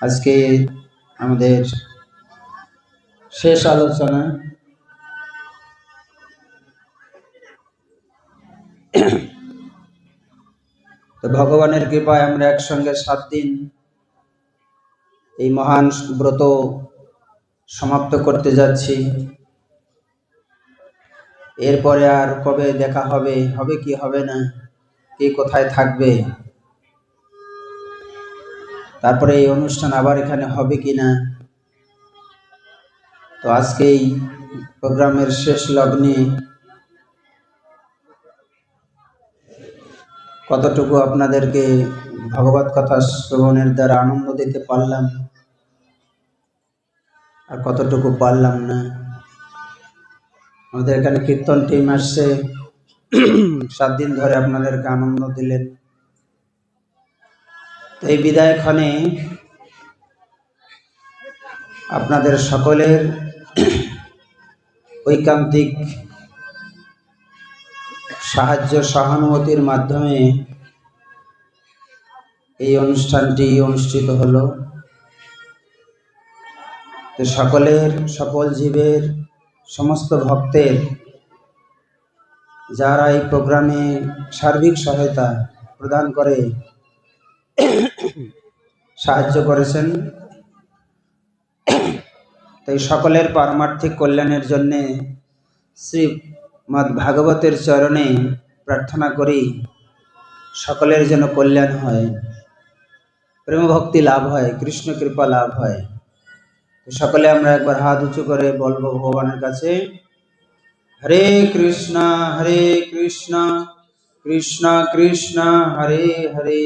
আজকে আমাদের শেষ আলোচনা। তো ভগবানের কৃপায় আমরা একসঙ্গে 7 দিন এই মহান ব্রত সমাপ্ত করতে যাচ্ছি। এরপরে আর কবে দেখা হবে, হবে কি হবে না, কে কোথায় থাকবে, তারপরে এই অনুষ্ঠান আবার এখানে হবে কি না। তো আজকে এই প্রোগ্রামের শেষ লগ্নে কতটুকু আপনাদেরকে ভগবত কথা শ্রবণের দ্বারা আনন্দ দিতে পারলাম আর কতটুকু পারলাম না। আমাদের এখানে কীর্তন টিম আসছে, 7 দিন ধরে আপনাদেরকে আনন্দ দিলেন। তো এই বিদায়ক্ষণে আপনাদের সকলের ঐকান্তিক সাহায্য সহানুভূতির মাধ্যমে এই অনুষ্ঠানটি অনুষ্ঠিত হলো। তো সকলের, সকল জীবের, সমস্ত ভক্তের যারা এই প্রোগ্রামে সার্বিক সহায়তা প্রদান করে সাহায্য করেছেন, তাই সকলের পারমার্থিক কল্যাণের জন্যে শ্রীমদ্ ভাগবতের চরণে প্রার্থনা করি সকলের যেন কল্যাণ হয়, প্রেম ভক্তি লাভ হয়, কৃষ্ণ কৃপা লাভ হয়। সকলে আমরা একবার হাত উঁচু করে বলবো ভগবানের কাছে, হরে কৃষ্ণ কৃষ্ণ কৃষ্ণ হরে হরে,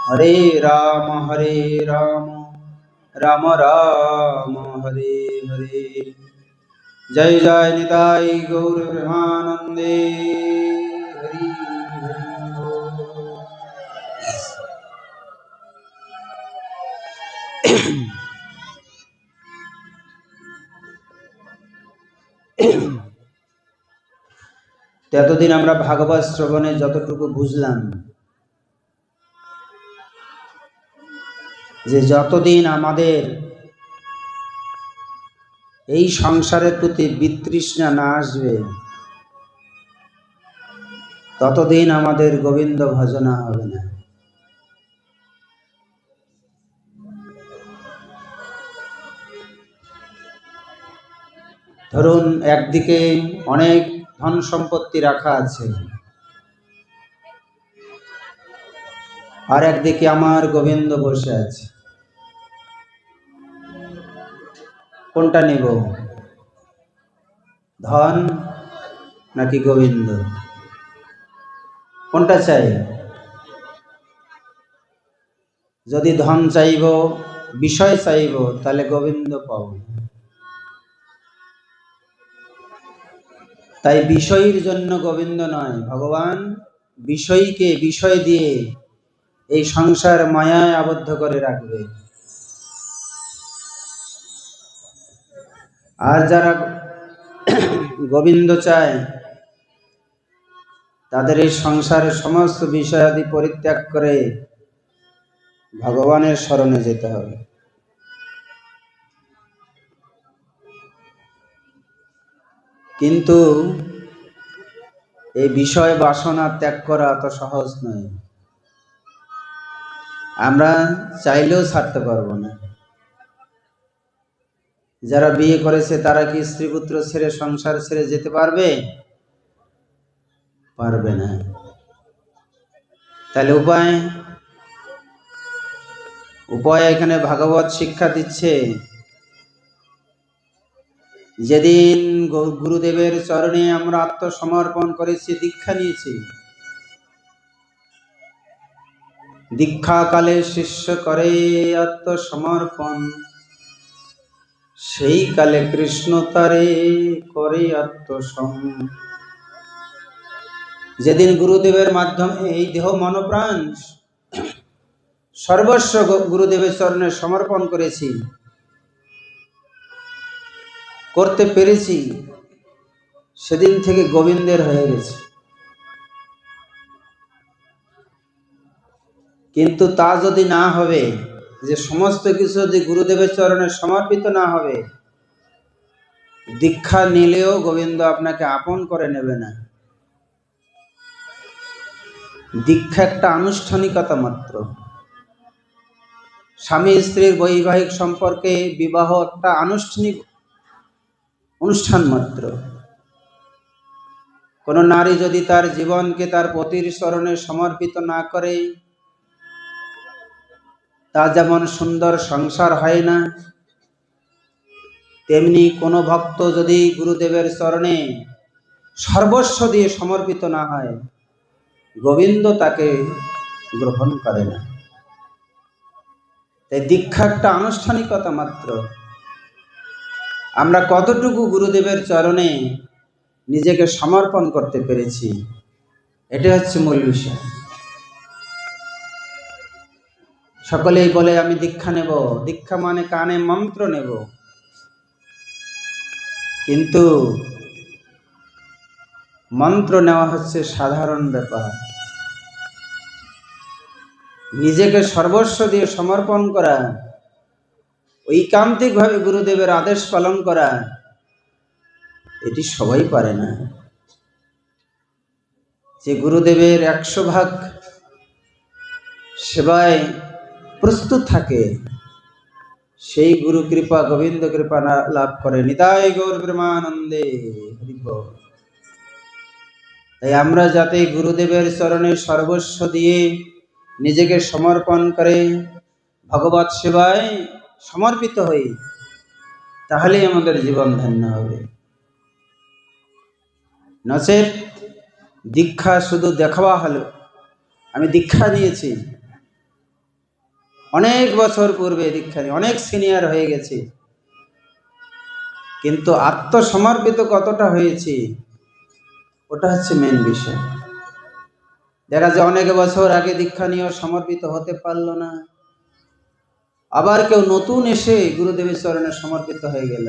হরে রাম রাম রাম হরে হরে। জয় জয় নিতাই গৌর প্রেমানন্দে, হরি হরি বল। এতদিন আমরা ভাগবত শ্রবণে যতটুকু বুঝলাম, যে যতদিন আমাদের এই সংসারের প্রতি বিতৃষ্ণা না আসবে, ততদিন আমাদের গোবিন্দ ভজনা হবে না। ধরুন, একদিকে অনেক ধন সম্পত্তি রাখা আছে, আর একদিকে আমার গোবিন্দ বসে আছে। কোনটা নেব, ধন নাকি গোবিন্দ? কোনটা চাই? যদি ধন চাইব, বিষয় চাইব, তাহলে গোবিন্দ পাব। তাই বিষয়ের জন্য গোবিন্দ নয়, ভগবান বিষয়কে বিষয় দিয়ে এই সংসার মায়ায় আবদ্ধ করে রাখবে। আর যারা গোবিন্দ চায়, তাদের এই সংসারের সমস্ত বিষয়াদি পরিত্যাগ করে ভগবানের শরণে যেতে হবে। কিন্তু এই বিষয় বাসনা ত্যাগ করা এত সহজ নয়, আমরা চাইলেও ছাড়তে পারবো না। যারা বিয়ে করেছে তারা কি স্ত্রী পুত্র ছেড়ে, সংসার ছেড়ে যেতে পারবে? পারবে না। তাহলে উপায় এখানে ভাগবত শিক্ষা দিচ্ছে। যেদিন গুরুদেবের চরণে আমরা আত্মসমর্পণ করেছি, দীক্ষা নিয়েছি, দীক্ষাকালে শিষ্য করে আত্মসমর্পণ, সেই কালে কৃষ্ণ তারে করে আত্মসম। যেদিন গুরুদেবের মাধ্যমে এই দেহ মনপ্রাণ সর্বস্ব গুরুদেবের চরণে সমর্পণ করেছি, করতে পেরেছি, সেদিন থেকে গোবিন্দের হয়ে গেছে। কিন্তু তা যদি না হবে, যে সমস্ত কিছু যদি গুরুদেবের চরণে সমর্পিত না হবে, দীক্ষা নিলেও গোবিন্দ আপনাকে আপন করে নেবে না। দীক্ষা একটা আনুষ্ঠানিকতা মাত্র। স্বামী স্ত্রীর বৈবাহিক সম্পর্কে বিবাহ একটা আনুষ্ঠানিক অনুষ্ঠান মাত্র। কোনো নারী যদি তার জীবনকে তার পতির চরণে সমর্পিত না করে, তা যেমন সুন্দর সংসার হয় না, তেমনি কোনো ভক্ত যদি গুরুদেবের চরণে সর্বস্ব দিয়ে সমর্পিত না হয়, গোবিন্দ তাকে গ্রহণ করে না। তাই দীক্ষা একটা আনুষ্ঠানিকতা মাত্র। আমরা কতটুকু গুরুদেবের চরণে নিজেকে সমর্পণ করতে পেরেছি, এটা হচ্ছে মূল বিষয়। সকলেই বলে আমি দীক্ষা নেব, দীক্ষা মানে কানে মন্ত্র নেব, কিন্তু মন্ত্র নেওয়া হচ্ছে সাধারণ ব্যাপার। নিজেকে সর্বস্ব দিয়ে সমর্পণ করা, ঐকান্তিকভাবে গুরুদেবের আদেশ পালন করা, এটি সবাই পারে না। যে গুরুদেবের 100 ভাগ সেবায় প্রস্তুত থাকে, সেই গুরু কৃপা গোবিন্দ কৃপা লাভ করে। নিতাই গৌর প্রেমানন্দে হরি বল। তাই আমরা যাতে গুরুদেবের চরণে সর্বস্ব দিয়ে নিজেকে সমর্পণ করে ভগবৎ সেবায় সমর্পিত হই, তাহলেই আমাদের জীবন ধন্য হবে। নচেত দীক্ষা শুধু দেখাওয়া হলো। আমি দীক্ষা নিয়েছি, অনেক বছর পূর্বে দীক্ষা নিয়ে অনেক সিনিয়র হয়ে গেছি, কিন্তু আত্মসমর্পিত কতটা হয়েছি, ওটা হচ্ছে মেন বিষয়। দেখা যায় অনেক বছর আগে দীক্ষা নিয়েও সমর্পিত হতে পারলো না, আবার কেউ নতুন এসে গুরুদেবের চরণে সমর্পিত হয়ে গেল,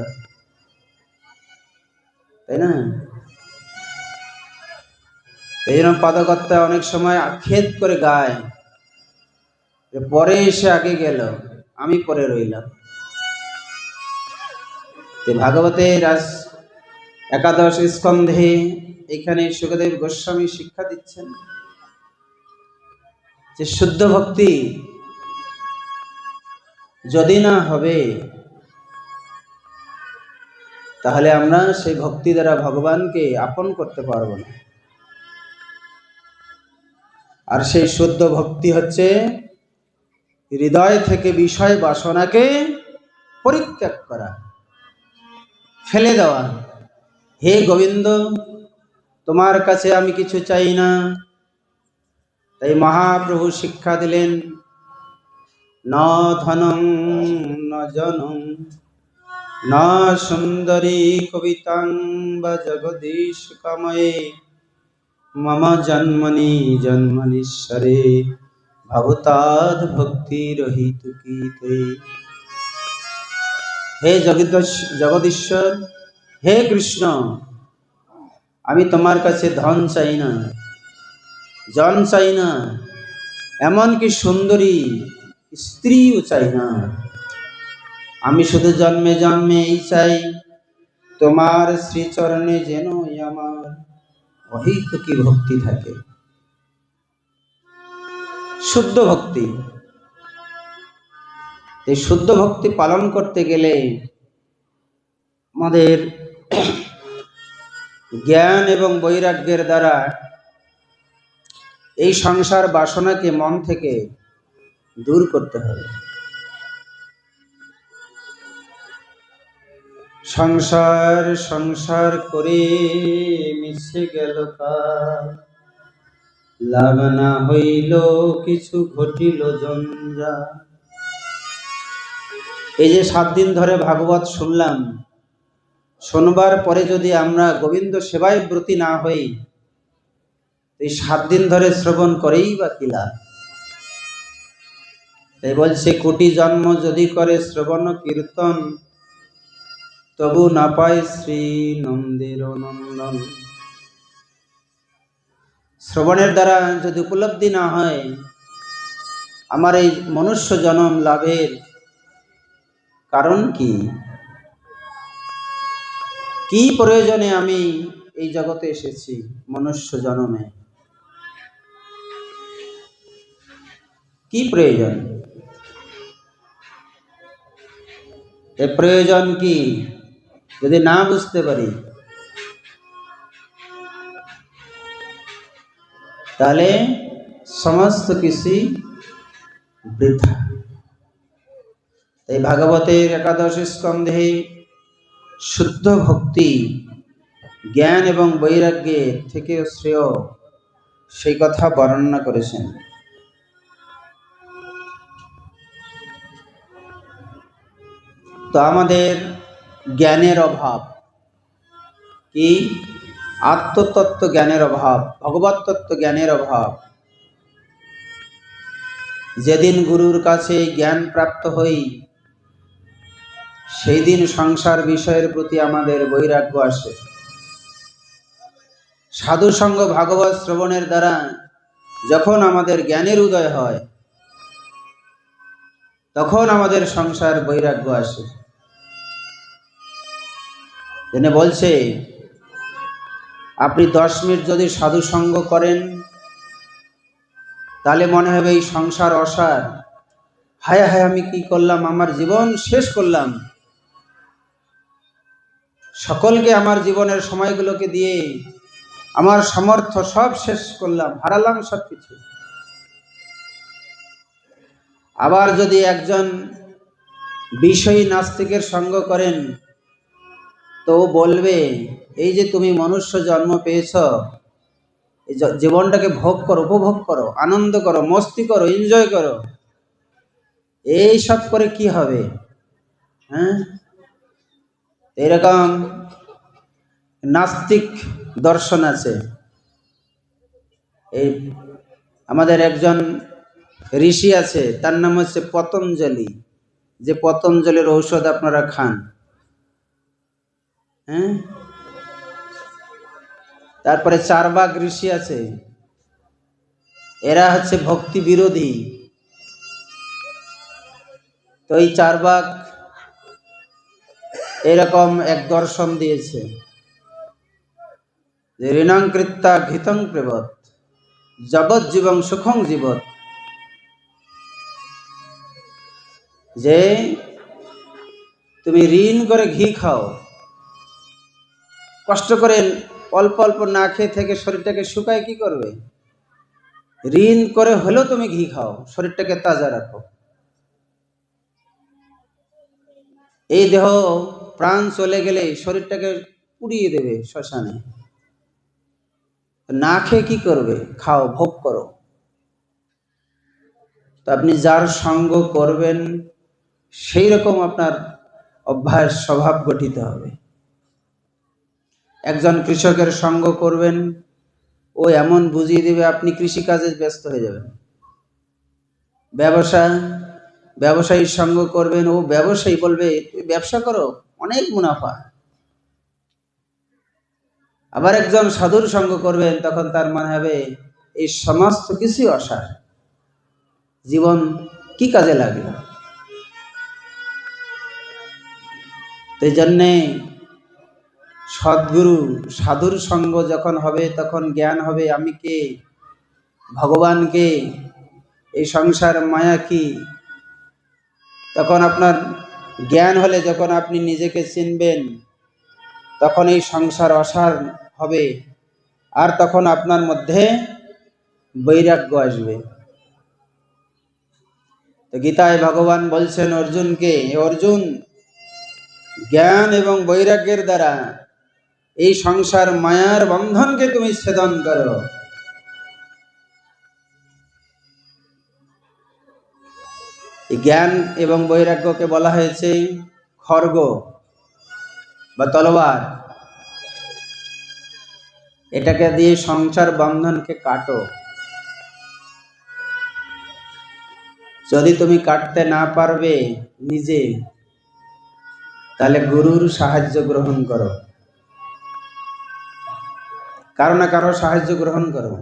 তাই না? এই জন্য পদকর্তা অনেক সময় আক্ষেপ করে গায়, পরে এসে আগে গেল, আমি পরে রইলাম। ভাগবতের একাদশ স্কন্ধে এখানে সুখদেব গোস্বামী শিক্ষা দিচ্ছেন যে শুদ্ধ ভক্তি যদি না হবে, তাহলে আমরা সেই ভক্তি দ্বারা ভগবানকে আপন করতে পারবো না। আর সেই শুদ্ধ ভক্তি হচ্ছে হৃদয় থেকে বিষয় বাসনাকে পরিত্যাগ করা, ফেলে দেওয়া। হে গোবিন্দ, তোমার কাছে আমি কিছু চাই না। তাই মহাপ্রভু শিক্ষা দিলেন, ন ধনং ন জনং ন সুন্দরী কবিতাং বা জগদীশ কাময়ে মম জন্মনি জন্মনীশ্বরে ভবতাদ ভক্তি রহিত কীতে। হে জগদীশ্বর, হে কৃষ্ণ, আমি তোমার কাছে ধন চাই না, জন চাই না, এমনকি সুন্দরী স্ত্রীও চাই না। আমি শুধু জন্মে জন্মে এই চাই, তোমার শ্রীচরণে যেন আমার অহৈতুকী ভক্তি থাকে, শুদ্ধ ভক্তি। এই শুদ্ধ ভক্তি পালন করতে গেলে আমাদের জ্ঞান এবং বৈরাগ্যের দ্বারা এই সংসার বাসনাকে মন থেকে দূর করতে হবে। সংসার সংসার করে মিশে গেল কাল, লাভ না হইল কিছু ঘটিল জঞ্জাল। এই যে 7 দিন ধরে ভাগবত শুনলাম, শোনবার পরে যদি আমরা গোবিন্দ সেবায় ব্রতী না হই, এই 7 দিন ধরে শ্রবণ করেই বা কি লাভ? তাই বলছে, কোটি জন্ম যদি করে শ্রবণ কীর্তন, তবু না পায় শ্রী নন্দের নন্দন। শ্রবণের দ্বারা যদি উপলব্ধি না হয়, আমার এই মনুষ্য জন্ম লাভের কারণ কি? কি প্রয়োজনে আমি এই জগতে এসেছি? মনুষ্য জন্মে কি প্রয়োজন? এ প্রয়োজন কি যদি না বুঝতে পারি, তাহলে সমস্ত কিছু বৃথা। এই ভাগবতের একাদশ স্কন্ধে শুদ্ধ ভক্তি জ্ঞান এবং বৈরাগ্যের থেকে শ্রেয় সেই কথা বর্ণনা করেছেন। তো আমাদের জ্ঞানের অভাব কি? আত্মতত্ত্ব জ্ঞানের অভাব, ভগবত তত্ত্ব জ্ঞানের অভাব। যেদিন গুরুর কাছে জ্ঞান প্রাপ্ত হই, সেই দিন সংসার বিষয়ের প্রতি আমাদের বৈরাগ্য আসে। সাধু সঙ্গ ভাগবত শ্রবণের দ্বারা যখন আমাদের জ্ঞানের উদয় হয়, তখন আমাদের সংসার বৈরাগ্য আসে। জেনে বলছে, আপনি 10 মিনিট যদি সাধু সঙ্গ করেন, তাহলে মনে হবে এই সংসার অসার, হায় হায় আমি কি করলাম, আমার জীবন শেষ করলাম, সকলকে আমার জীবনের সময়গুলোকে দিয়ে আমার সামর্থ্য সব শেষ করলাম, হারালাম সব কিছু। আবার যদি একজন বিষয়ী নাস্তিকের সঙ্গ করেন, তো বলবে, এই যে তুমি মনুষ্য জন্ম পেয়েছ, এই জীবনটাকে ভোগ করো, উপভোগ করো, আনন্দ করো, মস্তি করো, এনজয় করো। এই সব করে কি হবে? হ্যাঁ, এরকম নাস্তিক দর্শন আছে। এই আমাদের একজন ঋষি আছে, তার নাম হচ্ছে পতঞ্জলি। যে পতঞ্জলির ঔষধ আপনারা খান, হ্যাঁ। তারপরে চারবাক ঋষি আছে, এরা হচ্ছে ভক্তি বিরোধী। তো এই চারবাক এরকম এক দর্শন দিয়েছে যে ঋণং কৃত্যা ঘৃতং প্রেবত জগৎ জীবং সুখং জীবত। যে তুমি ঋণ করে ঘি খাও, কষ্ট করে অল্প অল্প না খেয়ে থেকে শরীরটাকে শুকায় কি করবে? ঋণ করে হলেও তুমি ঘি খাও, শরীরটাকে তাজা রাখো। এই দেহ প্রাণ চলে গেলে শরীরটাকে পুড়িয়ে দেবে শ্মশানে, না খেয়ে কি করবে? খাও, ভোগ করো। তো আপনি যার সঙ্গ করবেন সেই রকম আপনার অভ্যাস স্বভাব গঠিত হবে। একজন কৃষকের সঙ্গ করবেন, ও এমন বুঝিয়ে দেবে আপনি কৃষিকাজে ব্যস্ত হয়ে যাবেন। ব্যবসায়ীর সঙ্গ করবেন, ও ব্যবসায়ী বলবে ব্যবসা করো, অনেক মুনাফা। আবার একজন সাধুর সঙ্গ করবেন, তখন তার মনে হবে এই সমস্ত কিছুই অসার, জীবন কি কাজে লাগলো। এই জন্যে সদ্গুরু সাধুর সঙ্গ যখন হবে, তখন জ্ঞান হবে আমি কে, ভগবানকে, এই সংসার মায়া কি। তখন আপনার জ্ঞান হলে যখন আপনি নিজেকে চিনবেন, তখন এই সংসার অসার হবে, আর তখন আপনার মধ্যে বৈরাগ্য আসবে। তো গীতায় ভগবান বলছেন অর্জুনকে, অর্জুন, জ্ঞান এবং বৈরাগ্যের দ্বারা এই সংসার মায়ার বন্ধনকে তুমি ছেদন করো। জ্ঞান এবং বৈরাগ্যকে বলা হয়েছে খড়গ বা তলোয়ার। এটাকে দিয়ে সংসার বন্ধনকে কাটো। যদি তুমি কাটতে না পারবে নিজে, তাহলে গুরুর সাহায্য গ্রহণ করো, কারো না কারো সাহায্য গ্রহণ করো।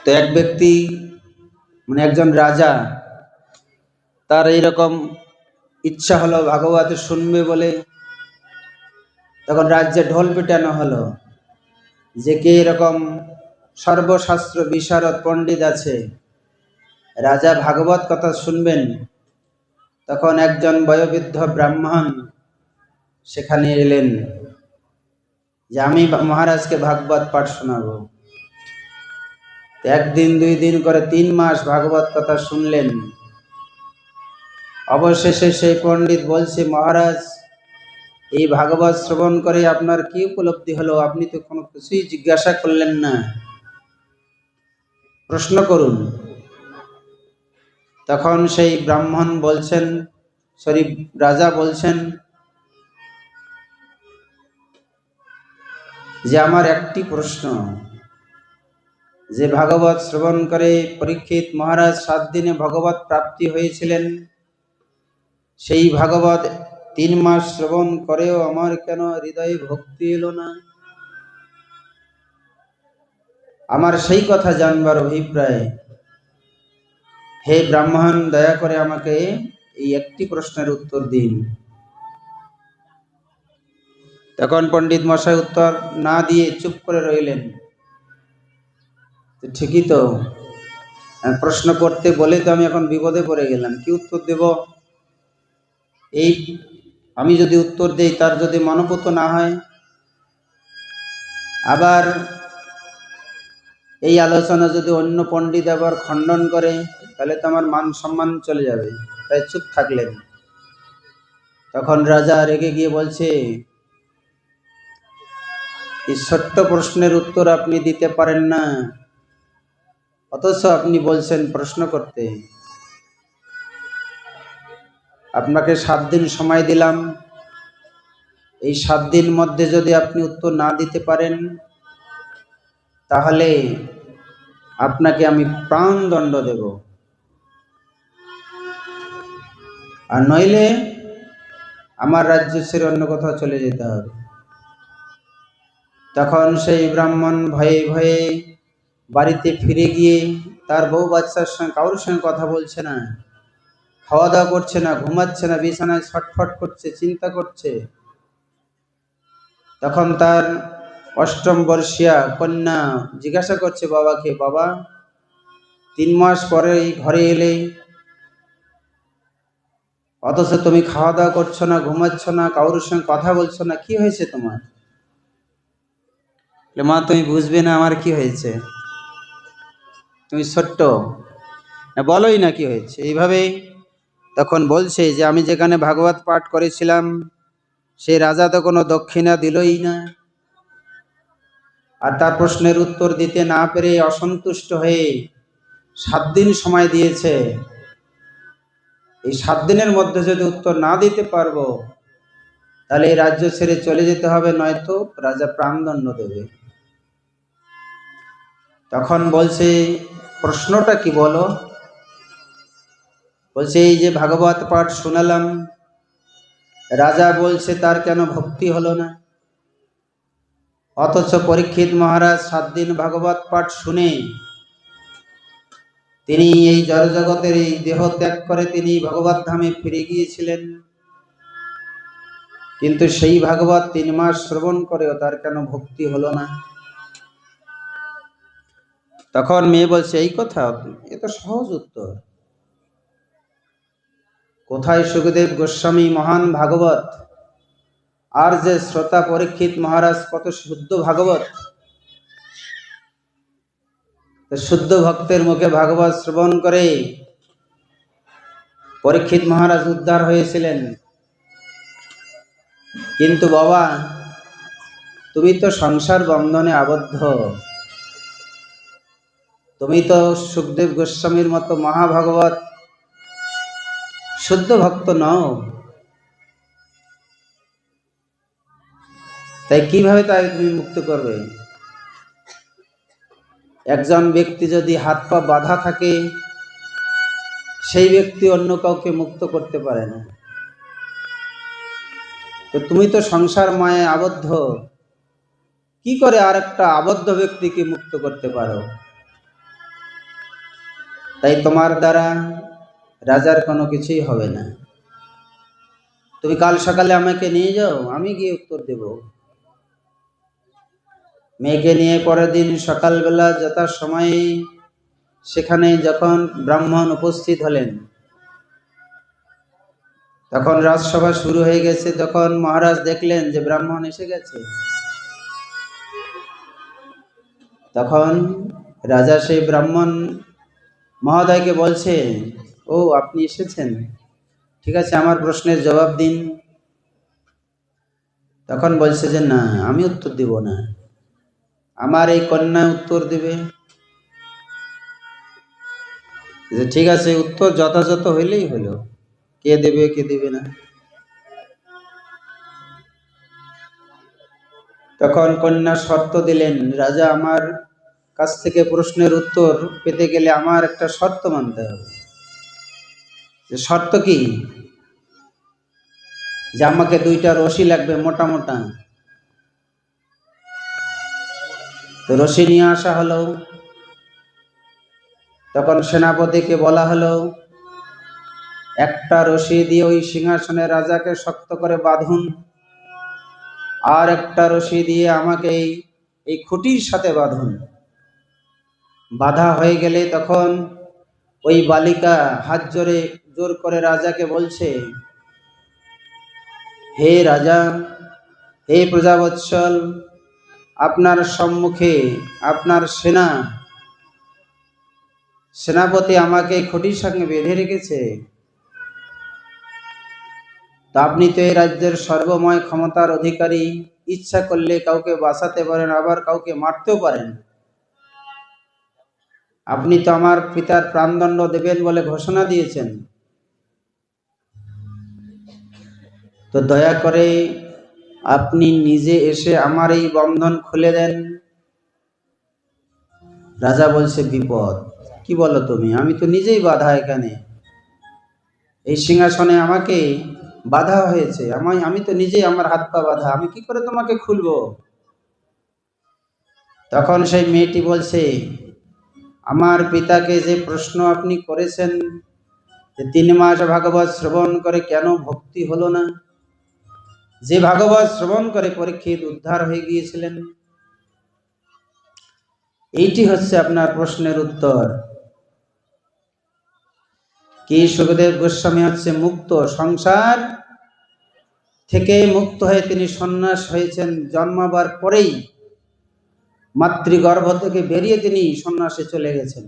তো এক ব্যক্তি মানে একজন রাজা, তার এইরকম ইচ্ছা হলো ভাগবত শুনবে বলে। তখন রাজ্যে ঢোল পিটানো হলো যে কে এরকম সর্বশাস্ত্র বিশারদ পণ্ডিত আছে, রাজা ভাগবত কথা শুনবেন। তখন একজন বয়োবৃদ্ধ ব্রাহ্মণ সেখানে এলেন যে আমি মহারাজকে ভাগবত পাঠ শোনাবো। একদিন 2 দিন করে 3 মাস ভাগবত কথা শুনলেন। অবশেষে সেই পণ্ডিত বলছে, মহারাজ এই ভাগবত শ্রবণ করে আপনার কি উপলব্ধি হলো? আপনি তো কোনো কিছুই জিজ্ঞাসা করলেন না, প্রশ্ন করুন। তখন সেই ব্রাহ্মণ বলছেন, রাজা বলছেন যে আমার একটি প্রশ্ন, যে ভাগবত শ্রবণ করে পরীক্ষিত মহারাজ 7 দিনে ভগবত প্রাপ্তি হয়েছিলেন, সেই ভাগবত 3 মাস শ্রবণ করেও আমার কেন হৃদয়ে ভক্তি এলো না? আমার সেই কথা জানবার অভিপ্রায়। হে ব্রাহ্মণ, দয়া করে আমাকে এই একটি প্রশ্নের উত্তর দিন। তখন পণ্ডিত মশাই উত্তর না দিয়ে চুপ করে রইলেন। ঠিকই তো, প্রশ্ন করতে বলে তো আমি এখন বিপদে পড়ে গেলাম, কি উত্তর দেব? এই আমি যদি উত্তর দেই তার যদি মনোপুত না হয়, আবার এই আলোচনা যদি অন্য পণ্ডিত আবার খণ্ডন করে, তাহলে তো আমার মান সম্মান চলে যাবে। তাই চুপ থাকলেন। তখন রাজা রেগে গিয়ে বলছে, এই ছোট্ট প্রশ্নের উত্তর আপনি দিতে পারেন না, অথচ আপনি বলছেন প্রশ্ন করতে। আপনাকে 7 দিন সময় দিলাম, এই 7 দিন মধ্যে যদি আপনি উত্তর না দিতে পারেন, তাহলে আপনাকে আমি প্রাণদণ্ড দেব, আর নইলে আমার রাজ্য ছেড়ে অন্য কোথাও চলে যেতে হবে। তখন সেই ব্রাহ্মণ ভয়ে ভয়ে বাড়িতে ফিরে গিয়ে তার বউ বাচ্চার সঙ্গে কারোর সঙ্গে কথা বলছে না, খাওয়া দাওয়া করছে না, ঘুমাচ্ছে না, বিছানায় ছটফট করছে, চিন্তা করছে। তখন তার 8ম বর্ষীয়া কন্যা জিজ্ঞাসা করছে বাবাকে, বাবা 3 মাস পরে ঘরে এলে, অথচ তুমি খাওয়া দাওয়া করছো না, ঘুমাচ্ছ না, কারোর সঙ্গে কথা বলছো না, কি হয়েছে তোমার? মা তুমি বুঝবে না আমার কি হয়েছে, তুমি ছোট্ট, বলোই না কি হয়েছে। এইভাবে তখন বলছে যে আমি যেখানে ভাগবত পাঠ করেছিলাম, সেই রাজা তো কোনো দক্ষিণা দিলই না, আর তার প্রশ্নের উত্তর দিতে না পেরে অসন্তুষ্ট হয়ে 7 দিন সময় দিয়েছে। এই 7 দিনের মধ্যে যদি উত্তর না দিতে পারবো, তাহলে এই রাজ্য ছেড়ে চলে যেতে হবে, নয়তো রাজা প্রাণদণ্ড দেবে। তখন বলছে, প্রশ্নটা কি বলো? বলছে এই যে ভাগবত পাঠ শোনালাম, রাজা বলছে তার কেন ভক্তি হলো না, অথচ পরীক্ষিত মহারাজ 7 দিন ভাগবত পাঠ শুনে তিনি এই জড়জগতের এই দেহ ত্যাগ করে তিনি ভগবত ধামে ফিরে গিয়েছিলেন, কিন্তু সেই ভাগবত 3 মাস শ্রবণ করেও তার কেন ভক্তি হলো না? তখন মেয়ে বলছে, এই কথা, এ তো সহজ উত্তর। কোথায় সুখদেব গোস্বামী মহান ভাগবত, আর যে শ্রোতা পরীক্ষিত মহারাজ কত শুদ্ধ ভাগবত, শুদ্ধ ভক্তের মুখে ভাগবত শ্রবণ করে পরীক্ষিত মহারাজ উদ্ধার হয়েছিলেন। কিন্তু বাবা তুমি তো সংসার বন্ধনে আবদ্ধ, তুমি তো সুখদেব গোস্বামীর মতো মহাভাগবত শুদ্ধ ভক্ত নও, তাই কিভাবে তাই তুমি মুক্ত করবে? একজন ব্যক্তি যদি হাত পা বাঁধা থাকে, সেই ব্যক্তি অন্য কাউকে মুক্ত করতে পারে না। তো তুমি তো সংসার মায়ে আবদ্ধ, কি করে আর একটা আবদ্ধ ব্যক্তিকে মুক্ত করতে পারো? তাই তোমার দ্বারা রাজার কোনো কিছুই হবে না। তুমি কাল সকালে আমাকে নিয়ে যাও, আমি গিয়ে উত্তর দেব। মেয়েকে নিয়ে পরের দিন সকালবেলা যথাসময়ে সেখানে যখন ব্রাহ্মণ উপস্থিত হলেন, তখন রাজসভা শুরু হয়ে গেছে। যখন মহারাজ দেখলেন যে ব্রাহ্মণ এসে গেছে, তখন রাজা সেই ব্রাহ্মণ মহোদয়কে বলছে, ও আপনি এসেছেন, ঠিক আছে, আমার প্রশ্নের জবাব দিন। তখন বলছে যে না, আমি উত্তর দিব না, আমার এই কন্যা উত্তর দিবে। যে ঠিক আছে, উত্তর যথাযথ হইলেই হলো, কে দেবে কে দেবে না। তখন কন্যা শর্ত দিলেন, রাজা আমার কাছ থেকে প্রশ্নের উত্তর পেতে গেলে আমার একটা শর্ত মানতে হবে। যে শর্ত কি? যে আমাকে 2টা রশি লাগবে, মোটা মোটা। তো রশি নিয়ে আসা হলো। তখন সেনাপতিকে বলা হলো, একটা রশি দিয়ে ওই সিংহাসনে রাজাকে শক্ত করে বাঁধুন, আর একটা রশি দিয়ে আমাকে এই খুঁটির সাথে বাঁধুন। বাঁধা হয়ে গেলে তখন ওই বালিকা হাত জোর করে রাজাকে বলছে, হে রাজা, হে প্রজাবৎসল, আপনার সম্মুখে আপনার সেনাপতি আমাকে খুঁটির সঙ্গে বেঁধে রেখেছে। তা আপনি তো এই রাজ্যের সর্বময় ক্ষমতার অধিকারী, ইচ্ছা করলে কাউকে বাঁচাতে পারেন, আবার কাউকে মারতেও পারেন। আপনি তো আমার পিতার প্রাণদণ্ড দেবেন বলে ঘোষণা দিয়েছেন। তো দয়া করে আপনি নিজে এসে আমার এই বন্ধন খুলে দেন। রাজা বলছে, বিপদ, কি বলো তুমি? আমি তো নিজেই বাধা, এখানে এই সিংহাসনে আমাকে বাধা হয়েছে, আমি তো নিজেই, আমার হাত পা বাধা, আমি কি করে তোমাকে খুলবো? তখন সেই মেয়েটি বলছে, আমার পিতাকে যে প্রশ্ন আপনি করেছেন যে 3 মাস ভাগবত শ্রবণ করে কেন ভক্তি হলো না, যে ভাগবত শ্রবণ করে পরীক্ষিত উদ্ধার হয়ে গিয়েছিলেন, এইটি হচ্ছে আপনার প্রশ্নের উত্তর। কি সুখদেব গোস্বামী হচ্ছে মুক্ত, সংসার থেকে মুক্ত হয়ে তিনি সন্ন্যাস হয়েছেন। জন্মাবার পরেই মাতৃগর্ভ থেকে বেরিয়ে তিনি সন্ন্যাসে চলে গেছেন।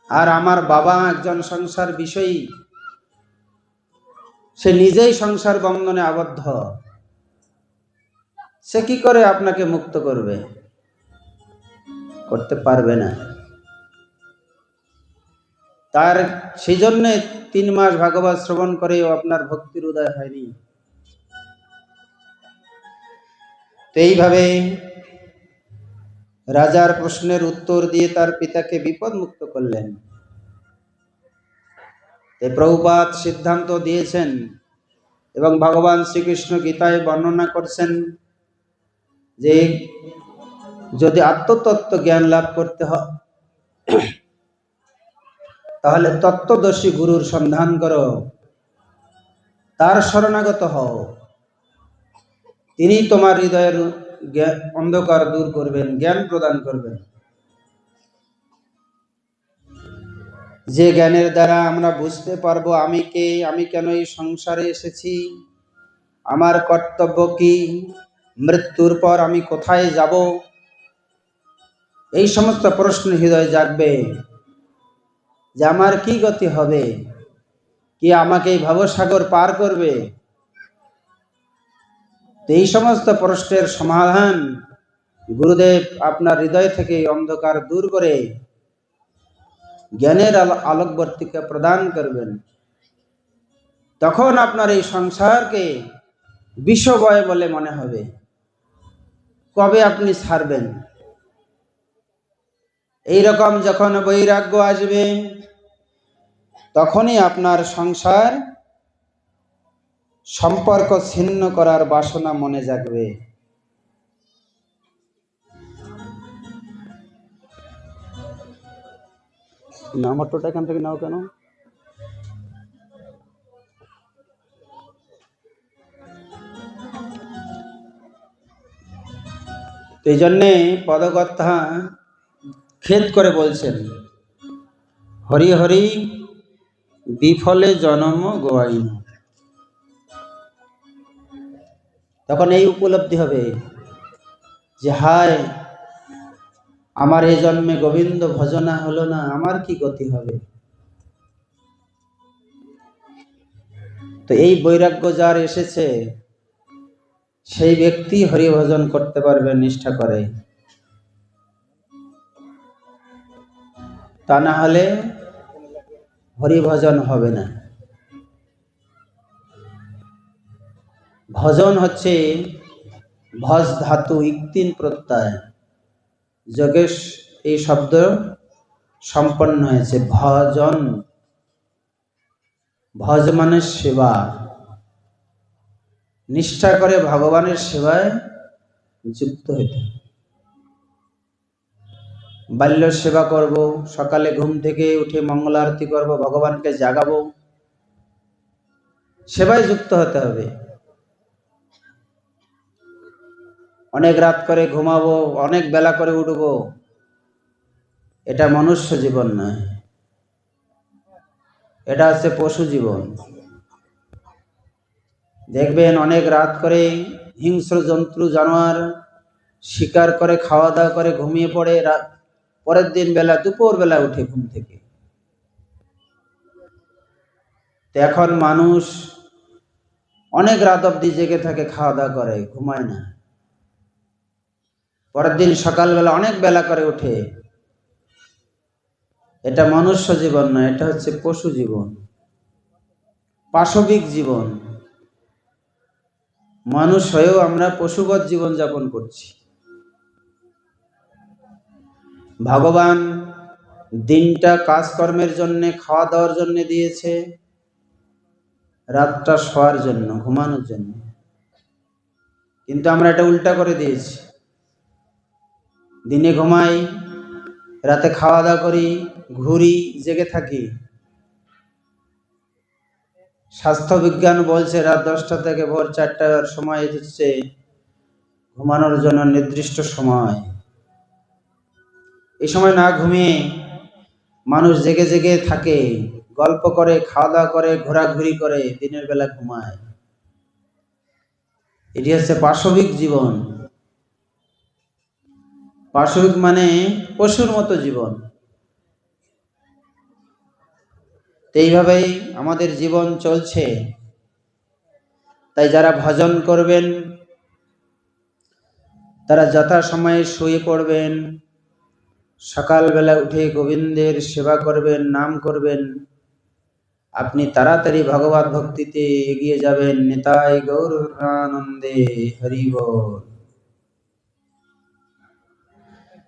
আর আমার বাবা একজন সংসার বিষয়ী, সে নিজেই সংসার বন্ধনে আবদ্ধ, সে কি করে আপনাকে মুক্ত করবে? করতে পারবে না। তার সেই জন্যে 3 মাস ভাগবত শ্রবণ করেও আপনার ভক্তির উদয় হয়নি। তো এইভাবে রাজার প্রশ্নের উত্তর দিয়ে তার পিতাকে বিপদ মুক্ত করলেন। এই প্রভুপাদ সিদ্ধান্ত দিয়েছেন এবং ভগবান শ্রীকৃষ্ণ গীতায় বর্ণনা করছেন যে যদি আত্মতত্ত্ব জ্ঞান লাভ করতে হয় তাহলে তত্ত্বদর্শী গুরুর সন্ধান করো, তার শরণাগত হও। তিনি তোমার হৃদয়ের অন্ধকার দূর করবেন, জ্ঞান প্রদান করবেন। যে জ্ঞানের দ্বারা আমরা বুঝতে পারবো আমি কে, আমি কেন এই সংসারে এসেছি, আমার কর্তব্য কি, মৃত্যুর পর আমি কোথায় যাব, এই সমস্ত প্রশ্ন হৃদয়ে জাগবে যে আমার কি গতি হবে, কি আমাকে এই ভবসাগর পার করবে। এই সমস্ত প্রশ্নের সমাধান গুরুদেব আপনার হৃদয় থেকে অন্ধকার দূর করে জ্ঞানের আলোকবর্তিকা প্রদান করবেন। তখন আপনার এই সংসারকে বিষবয় বলে মনে হবে। কবে আপনি ছাড়বেন? এইরকম যখন বৈরাগ্য আসবে, তখনই আপনার সংসার সম্পর্ক ছিন্ন করার বাসনা মনে জাগবে। নাম্বারটা এখান থেকে নাও কেন? এই জন্যে পদকর্তা খেদ করে বলছেন, হরি হরি বিফলে জনম গোয়াইন। তখন এই উপলব্ধি হবে যে হায়, আমার এই জন্মে গোবিন্দ ভজনা হলো না, আমার কি গতি হবে। তো এই বৈরাগ্য যার এসেছে সেই ব্যক্তি হরিভজন করতে পারবে নিষ্ঠা করে, তা না হলে হরিভজন হবে না। ভজন হচ্ছে ভজ ধাতু ইক্তিন প্রত্যয়, যোগেশ এই শব্দ সম্পন্ন হয়েছে। ভজন, ভজ মানে সেবা, নিষ্ঠা করে ভগবানের সেবায় যুক্ত হইতে। বাল্য সেবা করব, সকালে ঘুম থেকে উঠে মঙ্গল আরতি করব, ভগবানকে জাগাবো, সেবায় যুক্ত হতে হবে। অনেক রাত করে ঘুমাবো, অনেক বেলা করে উঠবো, এটা মনুষ্য জীবন নয়, এটা হচ্ছে পশু জীবন। দেখবেন অনেক রাত করে হিংস্র জন্তু জানোয়ার শিকার করে খাওয়া দাওয়া করে ঘুমিয়ে পড়ে, পরের দিন বেলা দুপুর বেলা উঠে ঘুম থেকে। এখন মানুষ অনেক রাত অবধি জেগে থাকে, খাওয়া দাওয়া করে, ঘুমায় না, পরের দিন সকালবেলা অনেক বেলা করে উঠে। এটা মনুষ্য জীবন নয়, এটা হচ্ছে পশু জীবন, পাশবিক জীবন। মানুষ হয়েও আমরা পশুবৎ জীবন যাপন করছি। ভগবান দিনটা কাজকর্মের জন্য, খাওয়া দাওয়ার জন্য দিয়েছে, রাতটা শোয়ার জন্য, ঘুমানোর জন্য। কিন্তু আমরা এটা উল্টা করে দিয়েছি, দিনে ঘুমাই, রাতে খাওয়া দাওয়া করি, ঘুরি, জেগে থাকি। স্বাস্থ্য বিজ্ঞান বলছে রাত 10টা থেকে ভোর 4টার সময় হচ্ছে ঘুমানোর জন্য নির্দিষ্ট সময়। এই সময় না ঘুমিয়ে মানুষ জেগে জেগে থাকে, গল্প করে, খাওয়া দাওয়া করে, ঘোরাঘুরি করে, দিনের বেলা ঘুমায়। এটি হচ্ছে পাশবিক জীবন। পাশবিক মানে পশুর মতো জীবন। এইভাবেই আমাদের জীবন চলছে। তাই যারা ভজন করবেন তারা যথাসময়ে শুয়ে পড়বেন, সকালবেলা উঠে গোবিন্দের সেবা করবেন, নাম করবেন, আপনি তাড়াতাড়ি ভগবত ভক্তিতে এগিয়ে যাবেন। নিতাই গৌর প্রেমানন্দে, হরি বল।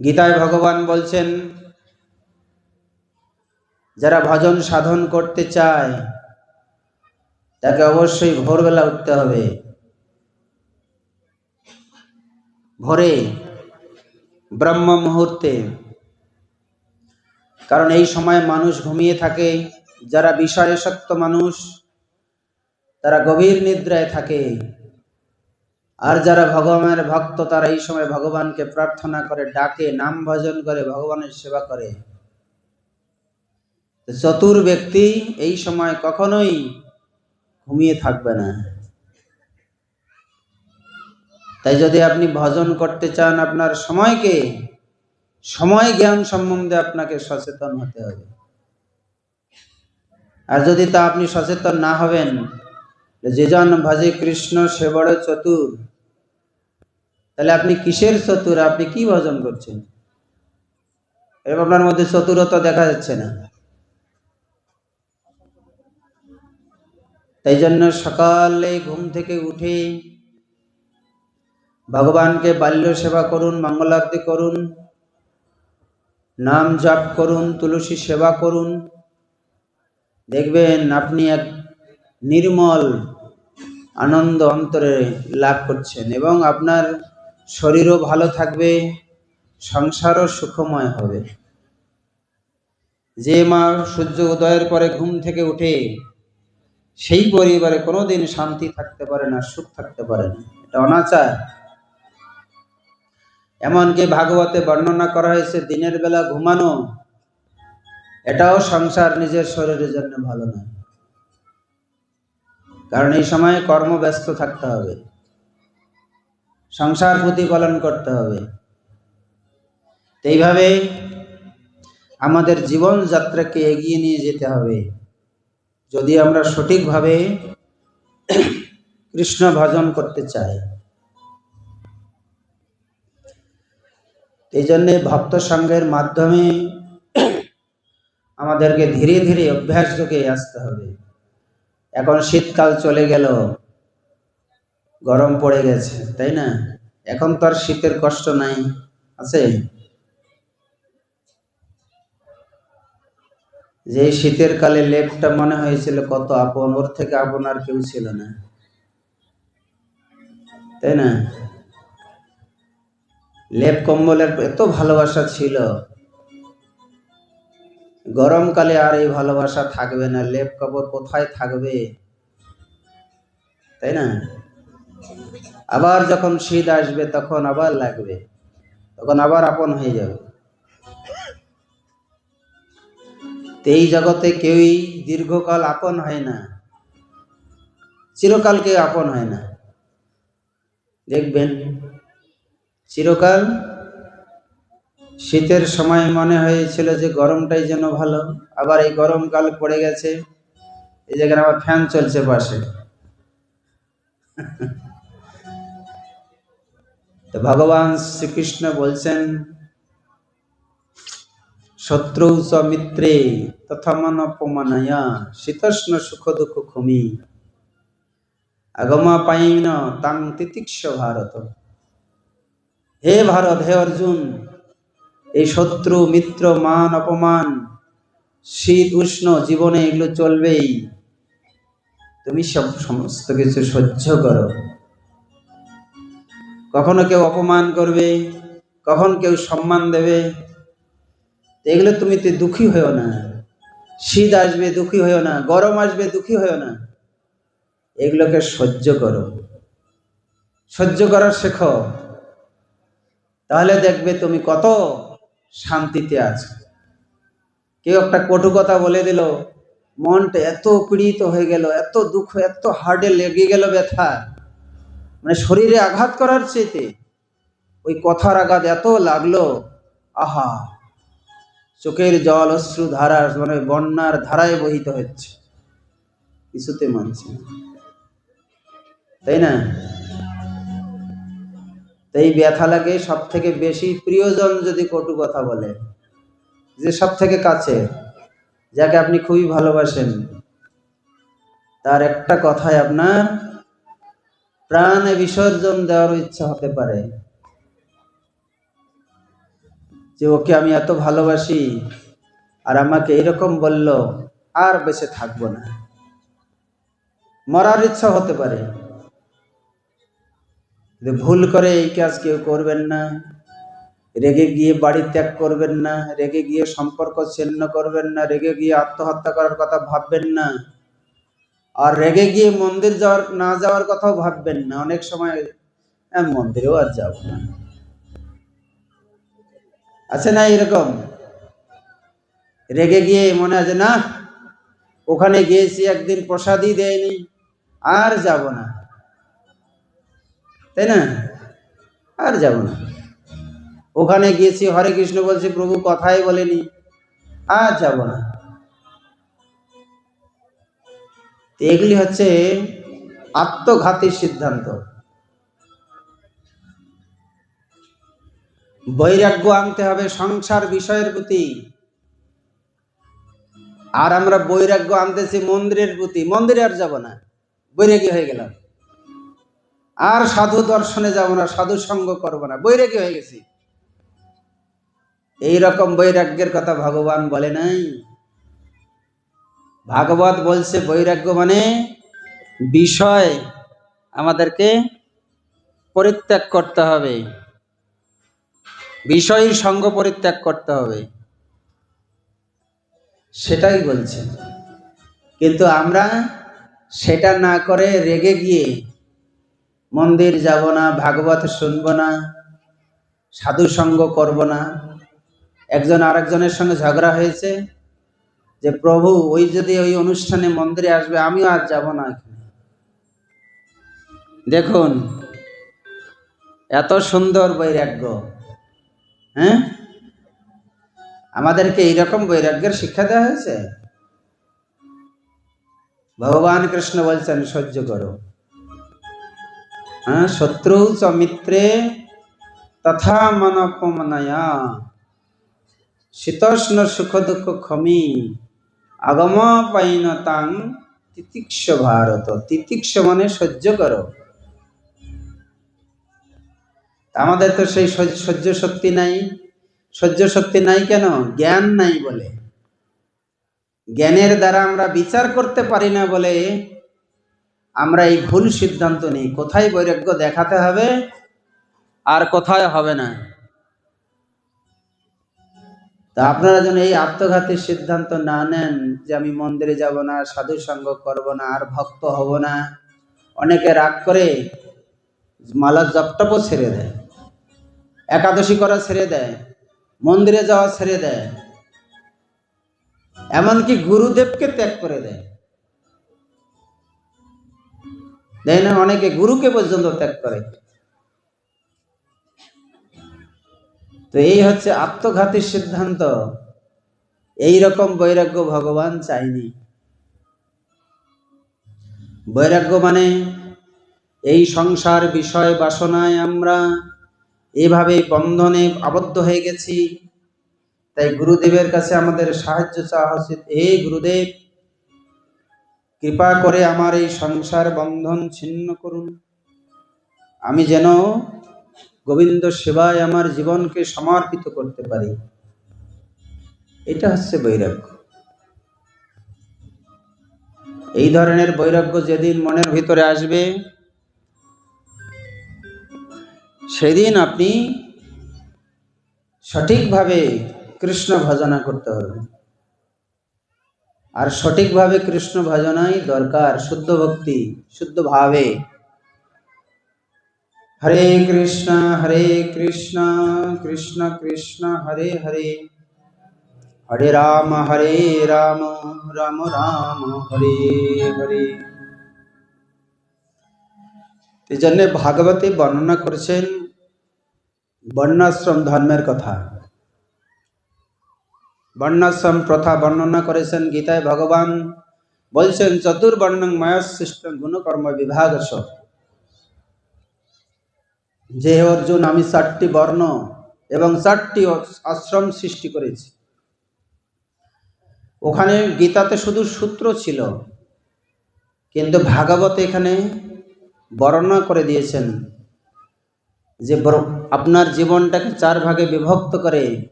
গীতায় ভগবান বলছেন, যারা ভজন সাধন করতে চায় তাকে অবশ্যই ভোরবেলা উঠতে হবে, ভোরে, ব্রহ্ম মুহূর্তে। কারণ এই সময় মানুষ ঘুমিয়ে থাকে। যারা বিষয়াসক্ত মানুষ তারা গভীর নিদ্রায় থাকে, আর যারা ভগবানের ভক্ত তারা এই সময় ভগবানকে প্রার্থনা করে, ডাকে, নাম ভজন করে, ভগবানের সেবা করে। চতুর ব্যক্তি এই সময় কখনোই ঘুমিয়ে থাকবে না। তাই যদি আপনি ভজন করতে চান, আপনার সময়কে, সময় জ্ঞান সম্বন্ধে আপনাকে সচেতন হতে হবে। আর যদি তা আপনি সচেতন না হবেন, যে জন ভজে কৃষ্ণ সে বড় চতুর, তাহলে আপনি কিসের চতুর? আপনি কি ভজন করছেন? এরকম আপনার মধ্যে চতুরতা দেখা যাচ্ছে না। তাই জন্য সকালে ঘুম থেকে উঠে ভগবানকে বাল্য সেবা করুন, মঙ্গলারতি করুন, নাম জপ করুন, তুলসী সেবা করুন। দেখবেন আপনি এক নির্মল আনন্দ অন্তরে লাভ করছেন, এবং আপনার শরীরও ভালো থাকবে, সংসারও সুখময় হবে। যে মা সূর্য উদয়ের পরে ঘুম থেকে উঠে সেই পরিবারে কোনোদিন শান্তি থাকতে পারে না, সুখ থাকতে পারে না, এটা অনাচার। এমনকি ভাগবতে বর্ণনা করা হয়েছে দিনের বেলা ঘুমানো, এটাও সংসার নিজের শরীরের জন্য ভালো নয়, কারণ এই সময় কর্মব্যস্ত থাকতে হবে, সংসার প্রতিপালন করতে হবে। এইভাবে আমাদের জীবন যাত্রাকে এগিয়ে নিয়ে যেতে হবে যদি আমরা সঠিকভাবে কৃষ্ণ ভজন করতে চাই। এই জন্যে ভক্ত সঙ্গের মাধ্যমে আমাদেরকে ধীরে ধীরে অভ্যাস যোগে আসতে হবে। এখন শীতকাল চলে গেল, গরম পড়ে গেছে, তাই না? এখন তো আর শীতের কষ্ট নাই, আছে? যে শীতের কালে লেপটা মনে হয়েছিল কত আপন, ওর থেকে আপন আর কেউ ছিল না, তাই না? লেপ কম্বলের এত ভালোবাসা ছিল, গরমকালে আর এই ভালোবাসা থাকবে না, লেপ কম্বল কোথায় থাকবে, তাই না? আবার যখন শীত আসবে তখন আবার লাগবে, তখন আবার আপন হয়ে যাবে। এই জগতে কেউই দীর্ঘকাল আপন হয় না, চিরকাল কেউ আপন হয় না। দেখবেন চিরকাল শীতের সময় মনে হয়েছিল যে গরমটাই যেন ভালো, আবার এই গরমকাল পড়ে গেছে, এই জায়গায় আবার ফ্যান চলছে পাশে। তো ভগবান শ্রীকৃষ্ণ বলছেন শত্রু চ মিত্রে তথা মনপমানয়া শীতষ্ণ সুখ দুঃখ ক্ষমি আগমা পাইন তাং তিতিক্ষ ভারত। হে ভারত, হে অর্জুন, এই শত্রু মিত্র মান অপমান শীত উষ্ণ জীবনে এগুলো চলবেই, তুমি সমস্ত কিছু সহ্য করো। কখনো কেউ অপমান করবে, কখন কেউ সম্মান দেবে, এগুলো তুমি দুঃখী হয়েও না। শীত আসবে দুঃখী হয়েও না, গরম আসবে দুঃখী হয়েও না, এগুলোকে সহ্য করো, সহ্য করার শেখো, তাহলে দেখবে তুমি কত শান্তিতে আছো। কেউ একটা কটু কথা বলে দিল, মনটা এত পীড়িত হয়ে গেল, এত দুঃখ, এত হার্টে লেগে গেল ব্যথা, মানে শরীরে আঘাত করার চেয়েতে ওই কথার আঘাত এত লাগলো, আহা, চোখের জল অশ্রু ধারা মানে বন্যার ধারায় বহিত হচ্ছে, কিছুতে মানছে, তাই না? তাই ব্যথা লাগে সব থেকে বেশি প্রিয়জন যদি কটু কথা বলে, যে সব থেকে কাছে, যাকে আপনি খুবই ভালোবাসেন, তার একটা কথায় আপনার প্রাণে বিসর্জন দেওয়ার ইচ্ছা হতে পারে, যে ওকে আমি এত ভালোবাসি আর আমাকে এরকম বলল, আর বেঁচে থাকবো না, মরার ইচ্ছা হতে পারে। ভুল করে এই কাজ কেউ করবেন না, রেগে গিয়ে বাড়ি ত্যাগ করবেন না, রেগে গিয়ে সম্পর্ক ছিন্ন করবেন না, রেগে গিয়ে আত্মহত্যা করার কথা ভাববেন না, আর রেগে গিয়ে মন্দির না যাওয়ার কথাও ভাববেন না। অনেক সময় মন্দিরেও আর যাব না, আছে না এরকম? রেগে গিয়ে মনে আছে না, ওখানে গিয়েছি একদিন প্রসাদই দেয়নি, আর যাব না, তাই না? আর যাব না। ওখানে গিয়েছি হরে কৃষ্ণ বলছি, প্রভু কথাই বলেনি, আর যাব না। এগুলি হচ্ছে আত্মঘাতী সিদ্ধান্ত। বৈরাগ্য আনতে হবে সংসার বিষয়ের প্রতি, আর আমরা বৈরাগ্য আনতেছি মন্দিরের প্রতি, মন্দিরে আর যাব না, বৈরাগী হয়ে গেলাম, আর সাধু দর্শনে যাব না, সাধু সঙ্গ করব না, বৈরাগী হয়ে গেছি। এই রকম বৈরাগ্যের কথা ভগবান বলে নাই। ভাগবত বলছে বৈরাগ্য মানে বিষয় আমাদেরকে পরিত্যাগ করতে হবে, বিষয়ের সঙ্গ পরিত্যাগ করতে হবে। সেটাই বলছেন। কিন্তু আমরা সেটা না করে রেগে গিয়ে মন্দির যাব না, ভাগবত শুনবো না, সাধু সঙ্গ করব না। একজন আরেকজনের সঙ্গে ঝগড়া হয়েছে যে প্রভু ওই যদি ওই অনুষ্ঠানে মন্দিরে আসবে আমিও আর যাব না। দেখুন এত সুন্দর বৈরাগ্য, হ্যাঁ, আমাদেরকে এইরকম বৈরাগ্যের শিক্ষা দেওয়া হয়েছে। ভগবান কৃষ্ণ বলছেন সহ্য করো, হ্যাঁ, শত্রু চ মিত্রে তথা মনপমনয়া শীতোষ্ণ সুখ দুঃখ ক্ষমি আগম পাইনতাং তিতিক্ষ ভারত। তিতিক্ষ মানে সহ্য করো। আমাদের তো সেই সহ্য শক্তি নাই। সহ্য শক্তি নাই কেন? জ্ঞান নাই বলে। জ্ঞানের দ্বারা আমরা বিচার করতে পারি না বলে আমরা এই ভুল সিদ্ধান্ত নিই, কোথায় বৈরাগ্য দেখাতে হবে আর কোথায় হবে না। তা আপনারা যেন এই আত্মঘাতী সিদ্ধান্ত না নেন যে আমি মন্দিরে যাব না, সাধু সঙ্গ করব না, আর ভক্ত হব না। অনেকে রাগ করে মালা জপটপও ছেড়ে দেয়, একাদশী করা ছেড়ে দেয়, মন্দিরে যাওয়া ছেড়ে দেয়, এমনকি গুরুদেবকে ত্যাগ করে দেয়। দেয় না? অনেকে গুরুকে পর্যন্ত ত্যাগ করে। তো এই হচ্ছে আত্মঘাতী সিদ্ধান্ত। এই রকম বৈরাগ্য ভগবান চাইনি। বৈরাগ্য মানে এই সংসার বিষয় বাসনায় আমরা এভাবে বন্ধনে আবদ্ধ হয়ে গেছি। তাই গুরুদেবের কাছে আমাদের সাহায্য চাওয়া উচিত। হে গুরুদেব, কৃপা করে আমার এই সংসার বন্ধন ছিন্ন করুন, আমি যেন গোবিন্দ সেবায় আমার জীবনকে সমর্পিত করতে পারি। এটা হচ্ছে বৈরাগ্য। এই ধরনের বৈরাগ্য যেদিন মনের ভিতরে আসবে সেদিন আপনি সঠিকভাবে কৃষ্ণ ভজনা করতে হবে। আর সঠিকভাবে কৃষ্ণ ভজনাই দরকার, শুদ্ধ ভক্তি, শুদ্ধ ভাবে। হরে কৃষ্ণ কৃষ্ণ কৃষ্ণ হরে হরে, হরে রাম রাম রাম হরে হরে। এই জন্য ভাগবতী বর্ণনা করেছেন বর্ণাশ্রম ধর্মের কথা। বর্ণাশ্রম প্রথা বর্ণনা করেছেন গীতায়। ভগবান বলছেন চতুর্বর্ণং মায়া সৃষ্টং গুণকর্ম বিভাগস। যে অর্জুন, আমি 4টি বর্ণ এবং 4টি আশ্রম সৃষ্টি করেছি। ওখানে গীতাতে শুধু সূত্র ছিল, কিন্তু ভাগবত এখানে বর্ণনা করে দিয়েছেন যে আপনার জীবনটাকে 4 ভাগে বিভক্ত করে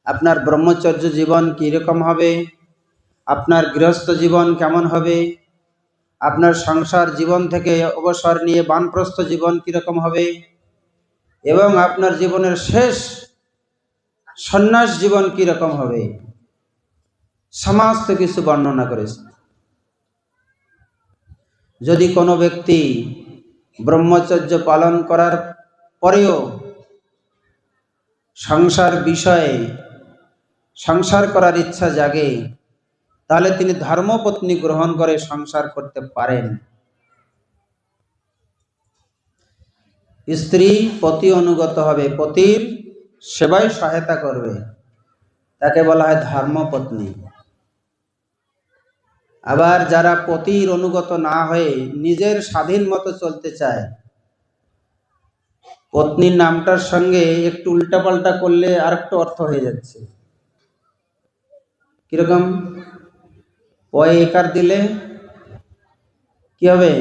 আপনার ব্রহ্মচর্য জীবন কীরকম হবে, আপনার গৃহস্থ জীবন কেমন হবে, আপনার সংসার জীবন থেকে অবসর নিয়ে বানপ্রস্থ জীবন কীরকম হবে, এবং আপনার জীবনের শেষ সন্ন্যাস জীবন কীরকম হবে, সমস্ত কিছু বর্ণনা করেছে। যদি কোনো ব্যক্তি ব্রহ্মচর্য পালন করার পরেও সংসার বিষয়ে সংসার করার ইচ্ছা জাগে, তাহলে তিনি ধর্মপত্নী গ্রহণ করে সংসার করতে পারেন। স্ত্রী পতি অনুগত হবে, পতির সেবায় সহায়তা করবে, তাকে বলা হয় ধর্মপত্নী। আবার যারা পতির অনুগত না হয়ে নিজের স্বাধীন মতো চলতে চায়, পত্নীর নামটার সঙ্গে একটু উল্টাপাল্টা করলে আরেকটা অর্থ হয়ে যাচ্ছে। কিরকম? পয়ে একার দিলে কি হবে?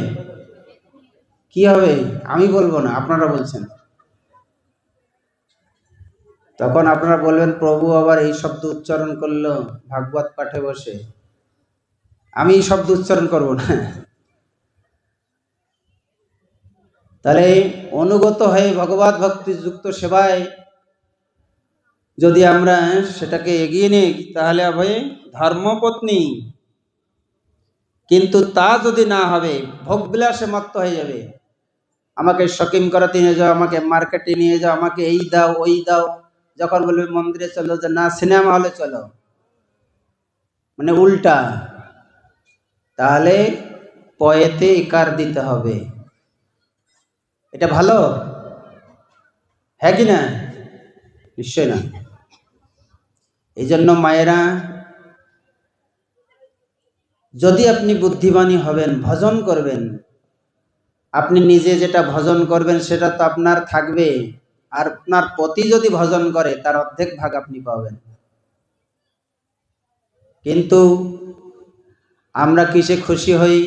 কি হবে আমি বলবো না, আপনারা বলছেন। তখন আপনারা বলবেন প্রভু আবার এই শব্দ উচ্চারণ করলো ভাগবত পাঠে বসে। আমি এই শব্দ উচ্চারণ করব না। তাহলে অনুগত হয়ে ভগবত ভক্তি যুক্ত সেবায় যদি আমরা সেটাকে এগিয়ে নিই তাহলে হবে ধর্মপত্নী। কিন্তু তা যদি না হবে, ভোগবিলাসে মত্ত হয়ে যাবে, আমাকে শপিং করাতে নিয়ে যাও, আমাকে মার্কেটে নিয়ে যাও, আমাকে এই দাও ওই দাও, যখন বলবে মন্দিরে চলো, যে না সিনেমা হলে চলো, মানে উল্টা। তাহলে পয়েতে ইকার দিতে হবে। এটা ভালো? হ্যাঁ কি না? নিশ্চয় না। এই জন্য মায়েরা, যদি আপনি বুদ্ধিমানী হবেন, ভজন করবেন, আপনি নিজে যেটা ভজন করবেন সেটা তো আপনার থাকবে, আর আপনার পতি যদি ভজন করে তার অর্ধেক ভাগ আপনি পাবেন। কিন্তু আমরা কিসে খুশি হই?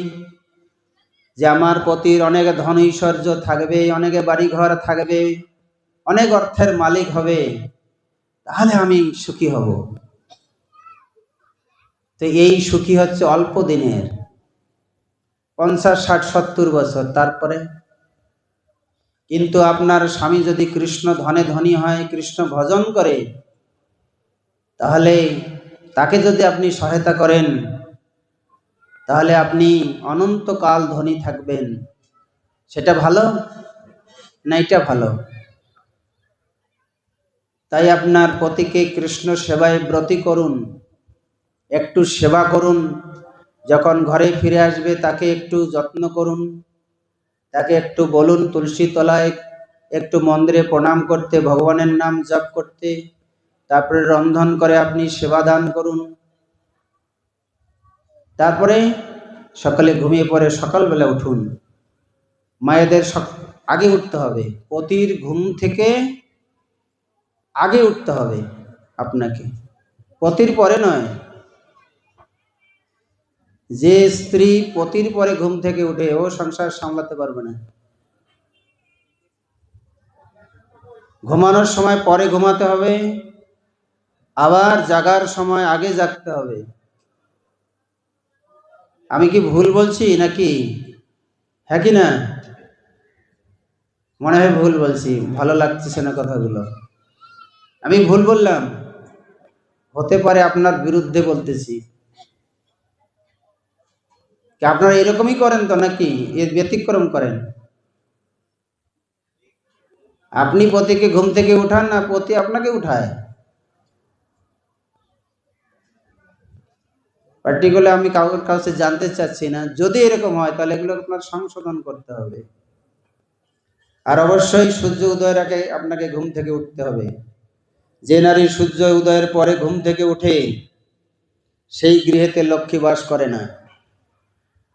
যে আমার পতির অনেক ধন ঐশ্বর্য থাকবে, অনেকে বাড়ি ঘর থাকবে, অনেক অর্থের মালিক হবে, তাহলে আমি সুখী হব। তো এই সুখী হচ্ছে অল্প দিনের, 50, 60, 70 বছর, তারপরে। কিন্তু আপনার স্বামী যদি কৃষ্ণ ধনে ধনী হয়, কৃষ্ণ ভজন করে, তাহলে তাকে যদি আপনি সহায়তা করেন, তাহলে আপনি অনন্তকাল ধনী থাকবেন। সেটা ভালো না এটা ভালো? তাই আপনার পতিকে কৃষ্ণ সেবায় ব্রতী করুন, একটু সেবা করুন। যখন ঘরে ফিরে আসবে তাকে একটু যত্ন করুন, তাকে একটু বলুন তুলসী তলায় একটু মন্দিরে প্রণাম করতে, ভগবানের নাম জপ করতে, তারপরে রন্ধন করে আপনি সেবা দান করুন। তারপরে সকালে ঘুমিয়ে পড়ে সকালবেলা উঠুন। মায়েদের আগে উঠতে হবে, পতির ঘুম থেকে আগে উঠতে হবে আপনাকে, পতির পরে নয়। যে স্ত্রী পতির পরে ঘুম থেকে উঠে, ও সংসার সামলাতে পারবে না। ঘুমানোর সময় পরে ঘুমাতে হবে, আবার জাগার সময় আগে জাগতে হবে। আমি কি ভুল বলছি নাকি? হ্যাঁ কি না? মনে হয় ভুল বলছি, ভালো লাগতেছে না কথাগুলো। আমি ভুল বললাম? হতে পারে আপনার বিরুদ্ধে বলতেছি। আপনারা এরকমই করেন তো নাকি এর ব্যতিক্রম করেন? আপনি পতিকে ঘুম থেকে উঠান না পতি আপনাকে উঠায়? পার্টিকুলার আমি কাউকে কাছে জানতে চাচ্ছি না। যদি এরকম হয় তাহলে এগুলো আপনার সংশোধন করতে হবে। আর অবশ্যই সূর্য উদয়ের আগে আপনাকে ঘুম থেকে উঠতে হবে। যে নারী সূর্য উদয়ের পরে ঘুম থেকে উঠে, সেই গৃহেতে লক্ষ্মী বাস করে না।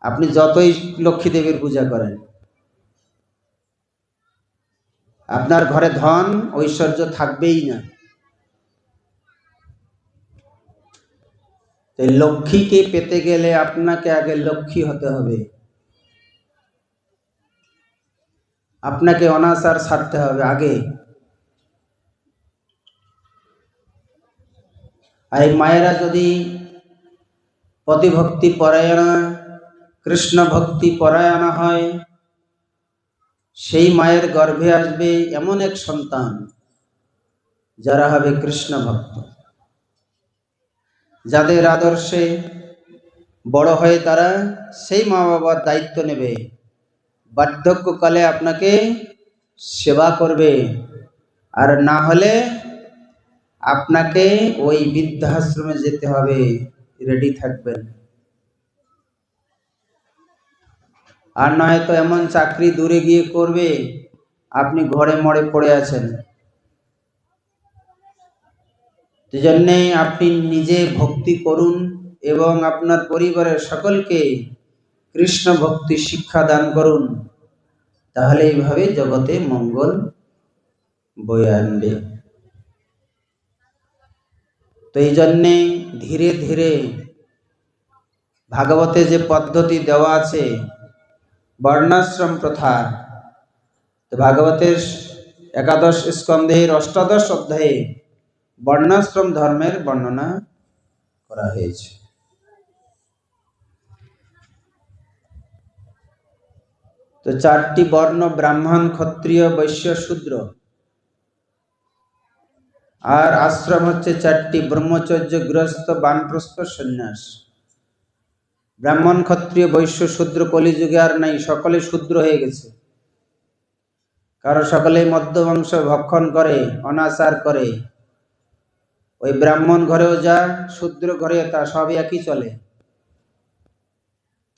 আপনি যতই লক্ষ্মী দেবীর পূজা করেন, আপনার ঘরে ধন ঐশ্বর্য থাকবেই না। লক্ষ্মীকে পেতে গেলে আপনাকে আগে লক্ষ্মী হতে হবে, আপনাকে অনাচার ছাড়তে হবে আগে। আর এই মায়েরা যদি পতিভক্তি পরায়ণা, কৃষ্ণ ভক্তি পরায়ণা হয়, সেই মায়ের গর্ভে আসবে এমন এক সন্তান যারা হবে কৃষ্ণ ভক্ত, যাদের আদর্শে বড় হয়ে তারা সেই মা বাবার দায়িত্ব নেবে, বার্ধক্যকালে আপনাকে সেবা করবে, আর না হলে আপনাকে ওই বৃদ্ধাশ্রমে যেতে হবে, রেডি থাকবেন। আর নয় তো এমন চাকরি দূরে গিয়ে করবে, আপনি ঘরে মরে পড়ে আছেন। সেজন্যে আপনি নিজে ভক্তি করুন এবং আপনার পরিবারের সকলকে কৃষ্ণ ভক্তি শিক্ষা দান করুন, তাহলে এইভাবে জগতে মঙ্গল বয়ে আনবে। তো এই জন্যে ধীরে ধীরে ভাগবতে যে পদ্ধতি দেওয়া আছে, বর্ণাশ্রম প্রথা, ভাগবতের 11 স্কন্ধের 18 অধ্যায়ে বর্ণাশ্রম ধর্মের বর্ণনা করা হয়েছে। তো 4টি বর্ণ, ব্রাহ্মণ, ক্ষত্রিয়, বৈশ্য, শূদ্র। আর আশ্রম হচ্ছে চারটি: ব্রহ্মচর্য, গৃহস্থ, বানপ্রস্থ, সন্ন্যাস। ব্রাহ্মণ, ক্ষত্রিয়, বৈশ্য, শূদ্র কলিযুগে আর নাই, সকলে শূদ্র হয়ে গেছে। কারণ সকলেই মদ্যমাংস ভক্ষণ করে, অনাচার করে। ওই ব্রাহ্মণ ঘরেও যা, শূদ্র ঘরে তা, সবই একই চলে।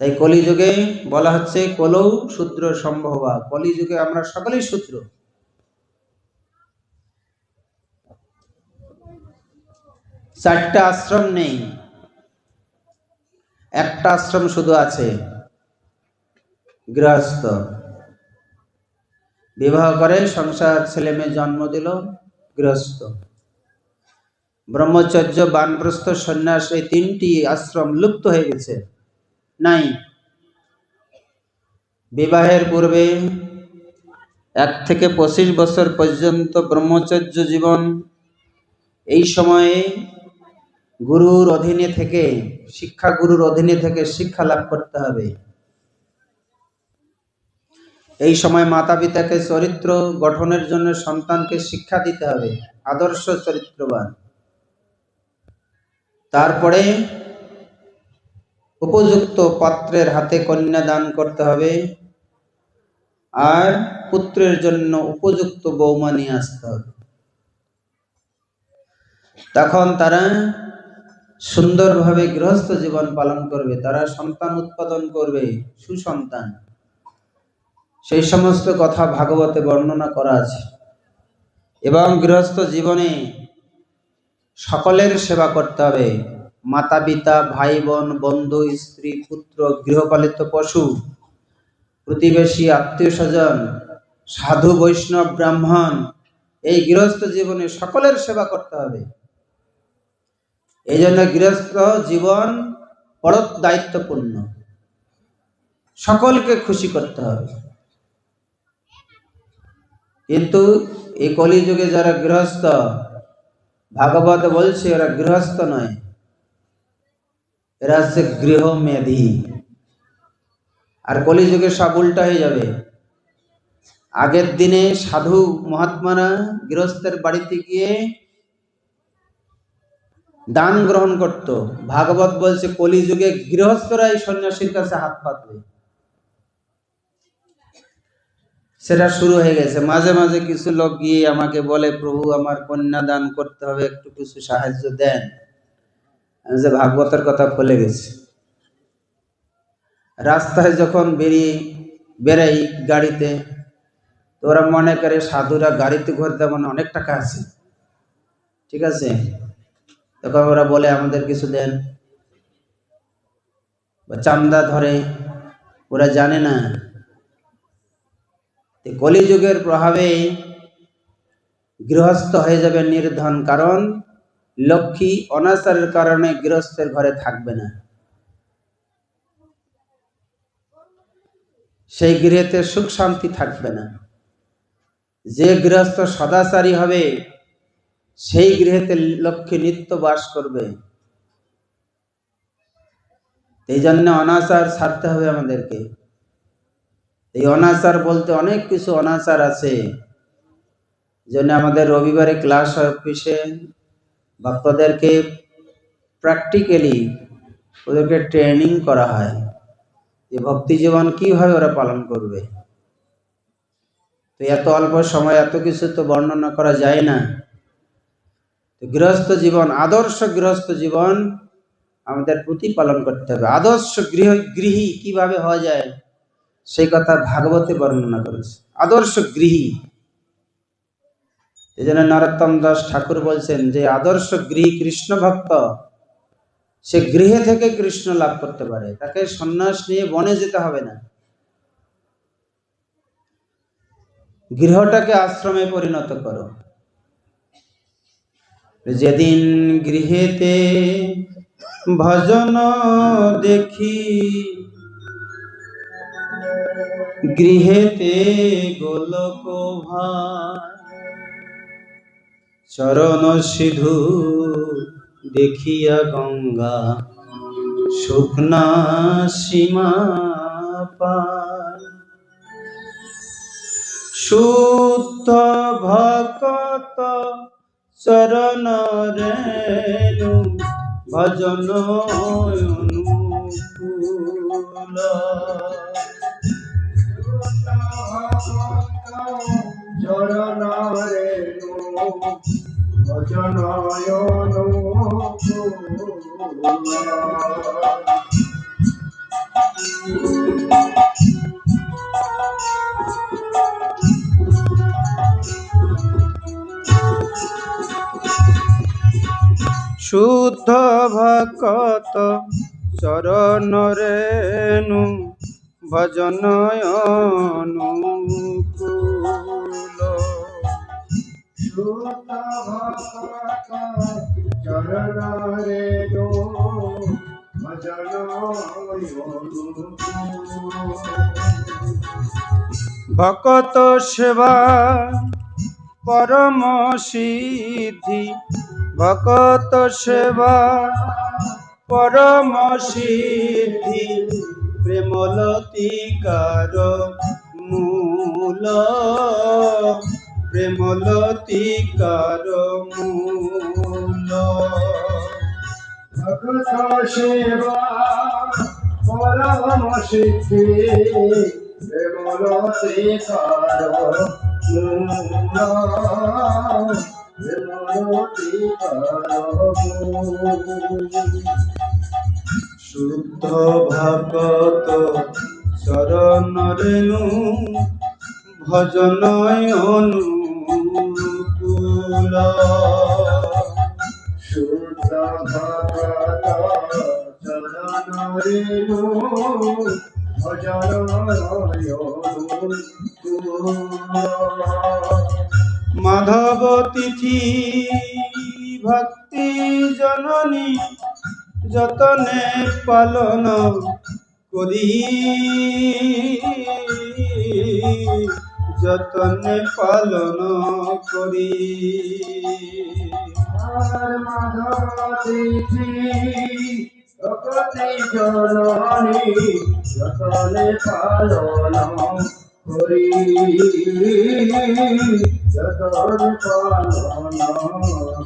তাই কলিযুগে বলা হচ্ছে কলৌ শূদ্র সম্ভবা। কলিযুগে আমরা সকলেই শূদ্র। চারটা আশ্রম নেই, একটা আশ্রম শুধু আছে, গৃহস্থ। বিবাহ করে সংসার, ছেলে মেয়ে জন্ম দিল, গৃহস্থ। ব্রহ্মচর্য, বানপ্রস্থ, সন্ন্যাস, এই তিনটি আশ্রম লুপ্ত হয়ে গেছে, নাই। বিবাহের পূর্বে 1 থেকে 25 বছর পর্যন্ত ব্রহ্মচর্য জীবন। এই সময়ে গুরুর অধীনে থেকে, শিক্ষা গুরুর অধীনে থেকে শিক্ষা লাভ করতে হবে। এই সময় মাতা পিতাকে চরিত্র গঠনের জন্য সন্তানকে শিক্ষা দিতে হবে, আদর্শ চরিত্রবান। তারপরে উপযুক্ত পাত্রের হাতে কন্যা দান করতে হবে, আর পুত্রের জন্য উপযুক্ত বৌমা নিয়ে আসতে হবে। তখন তারা সুন্দরভাবে গৃহস্থ জীবন পালন করবে, তারা সন্তান উৎপাদন করবে, সুসন্তান। সেই সমস্ত কথা ভাগবতে বর্ণনা করা আছে। এবং গৃহস্থ জীবনে সকলের সেবা করতে হবে। মাতা পিতা, ভাই বোন, বন্ধু, স্ত্রী, পুত্র, গৃহপালিত পশু, প্রতিবেশী, আত্মীয় স্বজন, সাধু, বৈষ্ণব, ব্রাহ্মণ, এই গৃহস্থ জীবনে সকলের সেবা করতে হবে। এই জন্য গৃহস্থ জীবন বড় দায়িত্বপূর্ণ, সকলকে খুশি করতে হবে। কিন্তু এই কলিযুগে যারা গৃহস্থ, ভাগবত বলছে এরা গৃহস্থ নয়, এরা হচ্ছে গৃহমেধি। আর কলিযুগে সব উল্টা হয়ে যাবে। আগের দিনে সাধু মহাত্মারা গৃহস্থের বাড়িতে গিয়ে দান গ্রহণ করত। ভাগবত বলছে কলিযুগে গৃহস্থরাই সন্ন্যাসীর কাছে হাত পাতবে। সেটা শুরু হয়ে গেছে। মাঝে মাঝে কিছু লোক গিয়ে আমাকে বলে, প্রভু আমার কন্যা দান করতে হবে, একটু কিছু সাহায্য দেন। আমি যে ভাগবতের কথা ভুলে গেছি। রাস্তায় যখন বেরাই গাড়িতে, তো ওরা মনে করে সাধুরা গাড়িতে ঘুরতে মানে অনেক টাকা আছে, ঠিক আছে, তখন ওরা বলে আমাদের কিছু দেন, বা চান্দা ধরে। ওরা জানে না কলিযুগের প্রভাবে গৃহস্থ হয়ে যাবে নির্ধন। কারণ লক্ষ্মী অনাচারের কারণে গৃহস্থের ঘরে থাকবে না, সেই গৃহেতে সুখ শান্তি থাকবে না। যে গৃহস্থ সদাচারী হবে সেই গৃহেতে লক্ষ্মী নিত্য বাস করবে। এই জন্য অনাচার ছাড়তে হবে আমাদেরকে। এই অনাচার বলতে অনেক কিছু অনাচার আছে। জন্য আমাদের রবিবারে ক্লাস হয় অফিসে, ভক্তদেরকে প্র্যাকটিক্যালি ওদেরকে ট্রেনিং করা হয় যে ভক্তি জীবন কিভাবে ওরা পালন করবে। তো এত অল্প সময় এত কিছু তো বর্ণনা করা যায় না। তো গৃহস্থ জীবন, আদর্শ গৃহস্থ জীবন আমাদের প্রতিপালন করতে হবে। আদর্শ গৃহী কিভাবে হওয়া যায় সেই কথা ভাগবতে বর্ণনা করেছে। আদর্শ গৃহী, এই জন্য নরোত্তম দাস ঠাকুর বলছেন যে আদর্শ গৃহী কৃষ্ণ ভক্ত, সে গৃহে থেকে কৃষ্ণ লাভ করতে পারে, তাকে সন্ন্যাস নিয়ে বনে যেতে হবে না। গৃহটাকে আশ্রমে পরিণত করো। যেদিন গৃহেতে ভজন দেখি, গৃহেতে গোলক ভাই, চরণ সিধু দেখিয়া গঙ্গা শুকনা সীমা পায়। শুদ্ধ ভকত চরণ রেণু ভজন অনুকূল। চরণ রেণু ভজন শুদ্ধ ভকত চরণ রেণু ভজন অনুকূল। শুদ্ধ ভকত চরণ রেণু ভজন ভকত সেবা পরম সিদ্ধি, ভকত সেবা পরম সিদ্ধি, প্রেমলতিকার মূল, প্রেমলতিকার মূল। ভকত সেবা পরম সিদ্ধি, প্রেমলতিকার মূল, শুদ্ধ ভকত চরণ রেণু ভজন অনুকূল। শুদ্ধ ভকত চরণ রেণু ভজন মাধব তিথি ভক্তি জননী যতনে পালন করি, যতনে পালন করি। মাধব তিথি ভক্তি জননী যতনে পালন করি, যতনে পালন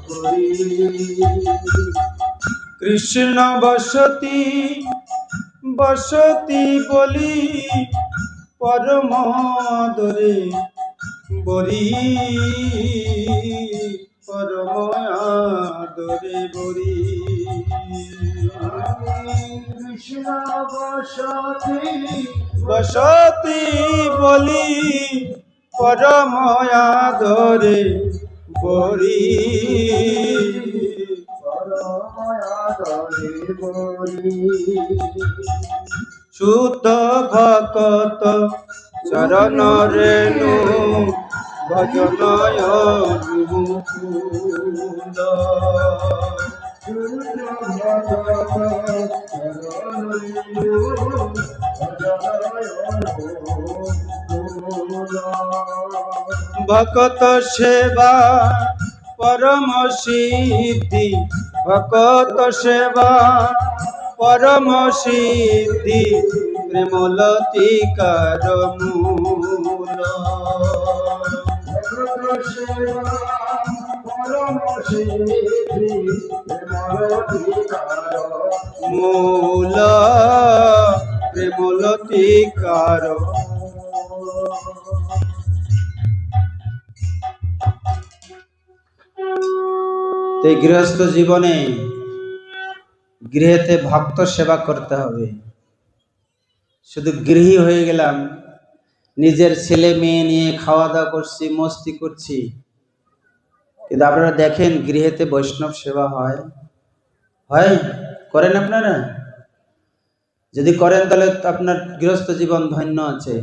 করি। কৃষ্ণ বসতি বসতি বলি পরম আদরে বরি, পরম আদরে বরি। কৃষ্ণ বসতি বসতি বলি পরম আদরে বরি, শুদ্ধ ভকত চরণ রেণু ভজন অনুকূল। ভকত সেবা পরম সিদ্ধি, ভকত সেবা পরম সিদ্ধি, প্রেমলতিকার মূল। মূল প্রেমলতিকার। এই গৃহস্থ জীবনে গৃহেতে ভক্ত সেবা করতে হবে। শুধু গৃহী হয়ে গেলাম, নিজের ছেলে মেয়ে নিয়ে খাওয়া দাওয়া করছি, মস্তি করছি, কিন্তু আপনারা দেখেন গৃহেতে বৈষ্ণব সেবা হয়? হয়? করেন আপনারা? যদি করেন তাহলে আপনার গৃহস্থ জীবন ধন্য আছে।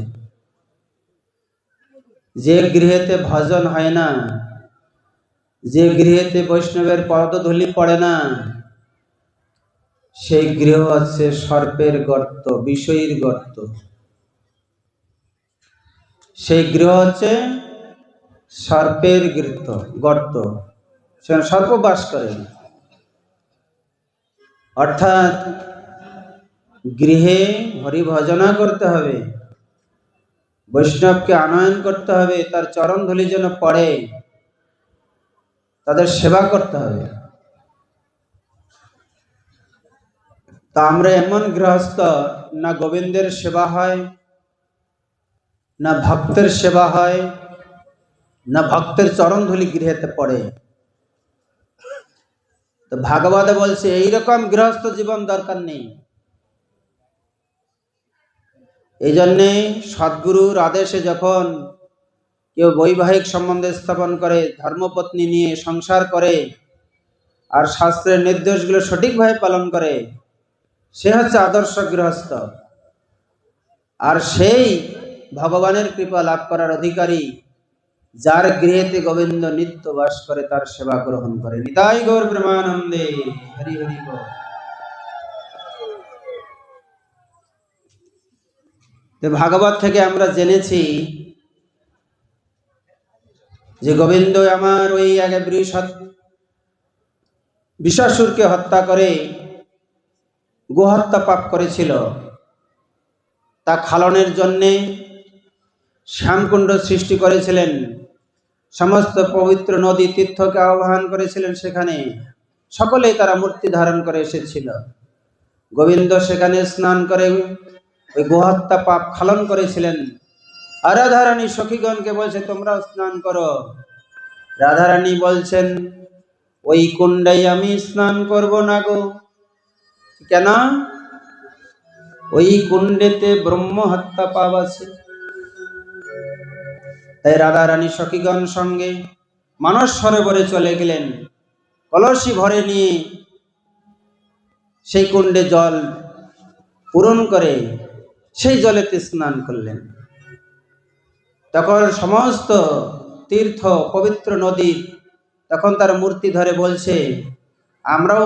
যে গৃহেতে ভজন হয় না, যে গৃহেতে বৈষ্ণবের পদধূলি পড়ে না, সেই গৃহ হচ্ছে সর্পের গর্ত, বিষয়ীর গর্ত। সেই গৃহ হচ্ছে সর্পের গর্ত, সেখানে সর্প বাস করে। অর্থাৎ গৃহে হরিভজনা করতে হবে, বৈষ্ণবকে আনয়ন করতে হবে, তার চরণ ধূলি যেন পড়ে। তাদের সেবা করতে হবে। তা আমরা এমন গৃহস্থ, না গোবিন্দের সেবা হয়, না ভক্তের সেবা হয়, না ভক্তের চরণধূলি গৃহেতে পড়ে। তো ভাগবতে বলছে এইরকম গৃহস্থ জীবন দরকার নেই। এই জন্যে সদ্গুরুর আদেশে যখন কেউ বৈবাহিক সম্বন্ধ স্থাপন করে, ধর্মপত্নী নিয়ে সংসার করে, আর শাস্ত্রের নির্দেশগুলো সঠিকভাবে পালন করে, সে হচ্ছে আদর্শ গৃহস্থ। আর সেই ভগবানের কৃপা লাভ করার অধিকারী, যার গৃহেতে গোবিন্দ নিত্য বাস করে, তার সেবা গ্রহণ করে। নিতাই গৌর প্রেমানন্দে, হরি হরি বল। তো ভাগবত থেকে আমরা জেনেছি যে গোবিন্দ আমার ওই আগে বৃষাসুরকে হত্যা করে গোহত্যা পাপ করেছিল। তা খালনের জন্যে শ্যামকুণ্ড সৃষ্টি করেছিলেন, সমস্ত পবিত্র নদী তীর্থকে আহ্বান করেছিলেন। সেখানে সকলেই তারা মূর্তি ধারণ করে এসেছিল। গোবিন্দ সেখানে স্নান করে ওই গোহত্যা পাপ খালন করেছিলেন। আর রাধারানী সখীগণকে বলছে তোমরাও স্নান করো। রাধারানী বলছেন ওই কুণ্ডে আমি স্নান করব না গো। কেন? ওই কুণ্ডেতে ব্রহ্ম হত্যা পাপ আছে। তাই রাধারানী সখীগণ সঙ্গে মানস সরোবরে চলে গেলেন, কলসি ভরে নিয়ে সেই কুণ্ডে জল পূরণ করে সেই জলেতে স্নান করলেন। তখন সমস্ত তীর্থ পবিত্র নদী তখন তার মূর্তি ধরে বলছে আমরাও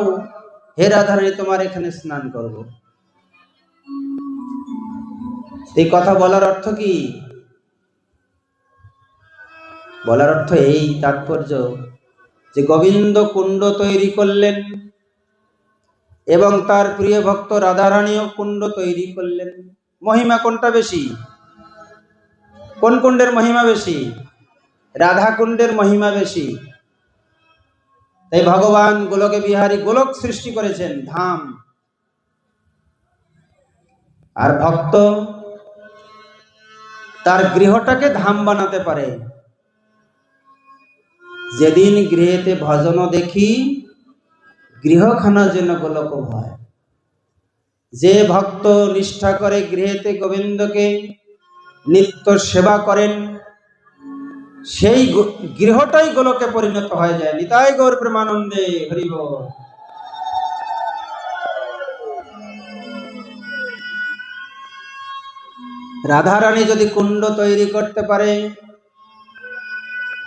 হে রাধারানী তোমার এখানে স্নান করব। এই কথা বলার অর্থ কি? বলার অর্থ এই তাৎপর্য যে গোবিন্দ কুণ্ড তৈরি করলেন এবং তার প্রিয় ভক্ত রাধারানীও কুণ্ড তৈরি করলেন। মহিমা কোনটা বেশি? কোন কুণ্ডের মহিমা বেশি? রাধা কুণ্ডের মহিমা বেশি। তাই ভগবান গোলকে বিহারী গোলক সৃষ্টি করেছেন, ধাম। আর ভক্ত তার গৃহটাকে ধাম বানাতে পারে। যেদিন গৃহেতে ভজন দেখি, গৃহখানা যেন গোলক হয়। যে ভক্ত নিষ্ঠা করে গৃহেতে গোবিন্দকে নিত্য সেবা করেন, সেই গৃহটাই গোলকে পরিণত হয়ে যায়। নিতাই গৌর প্রেমানন্দে, হরি বল। রাধারানী যদি কুণ্ড তৈরি করতে পারে,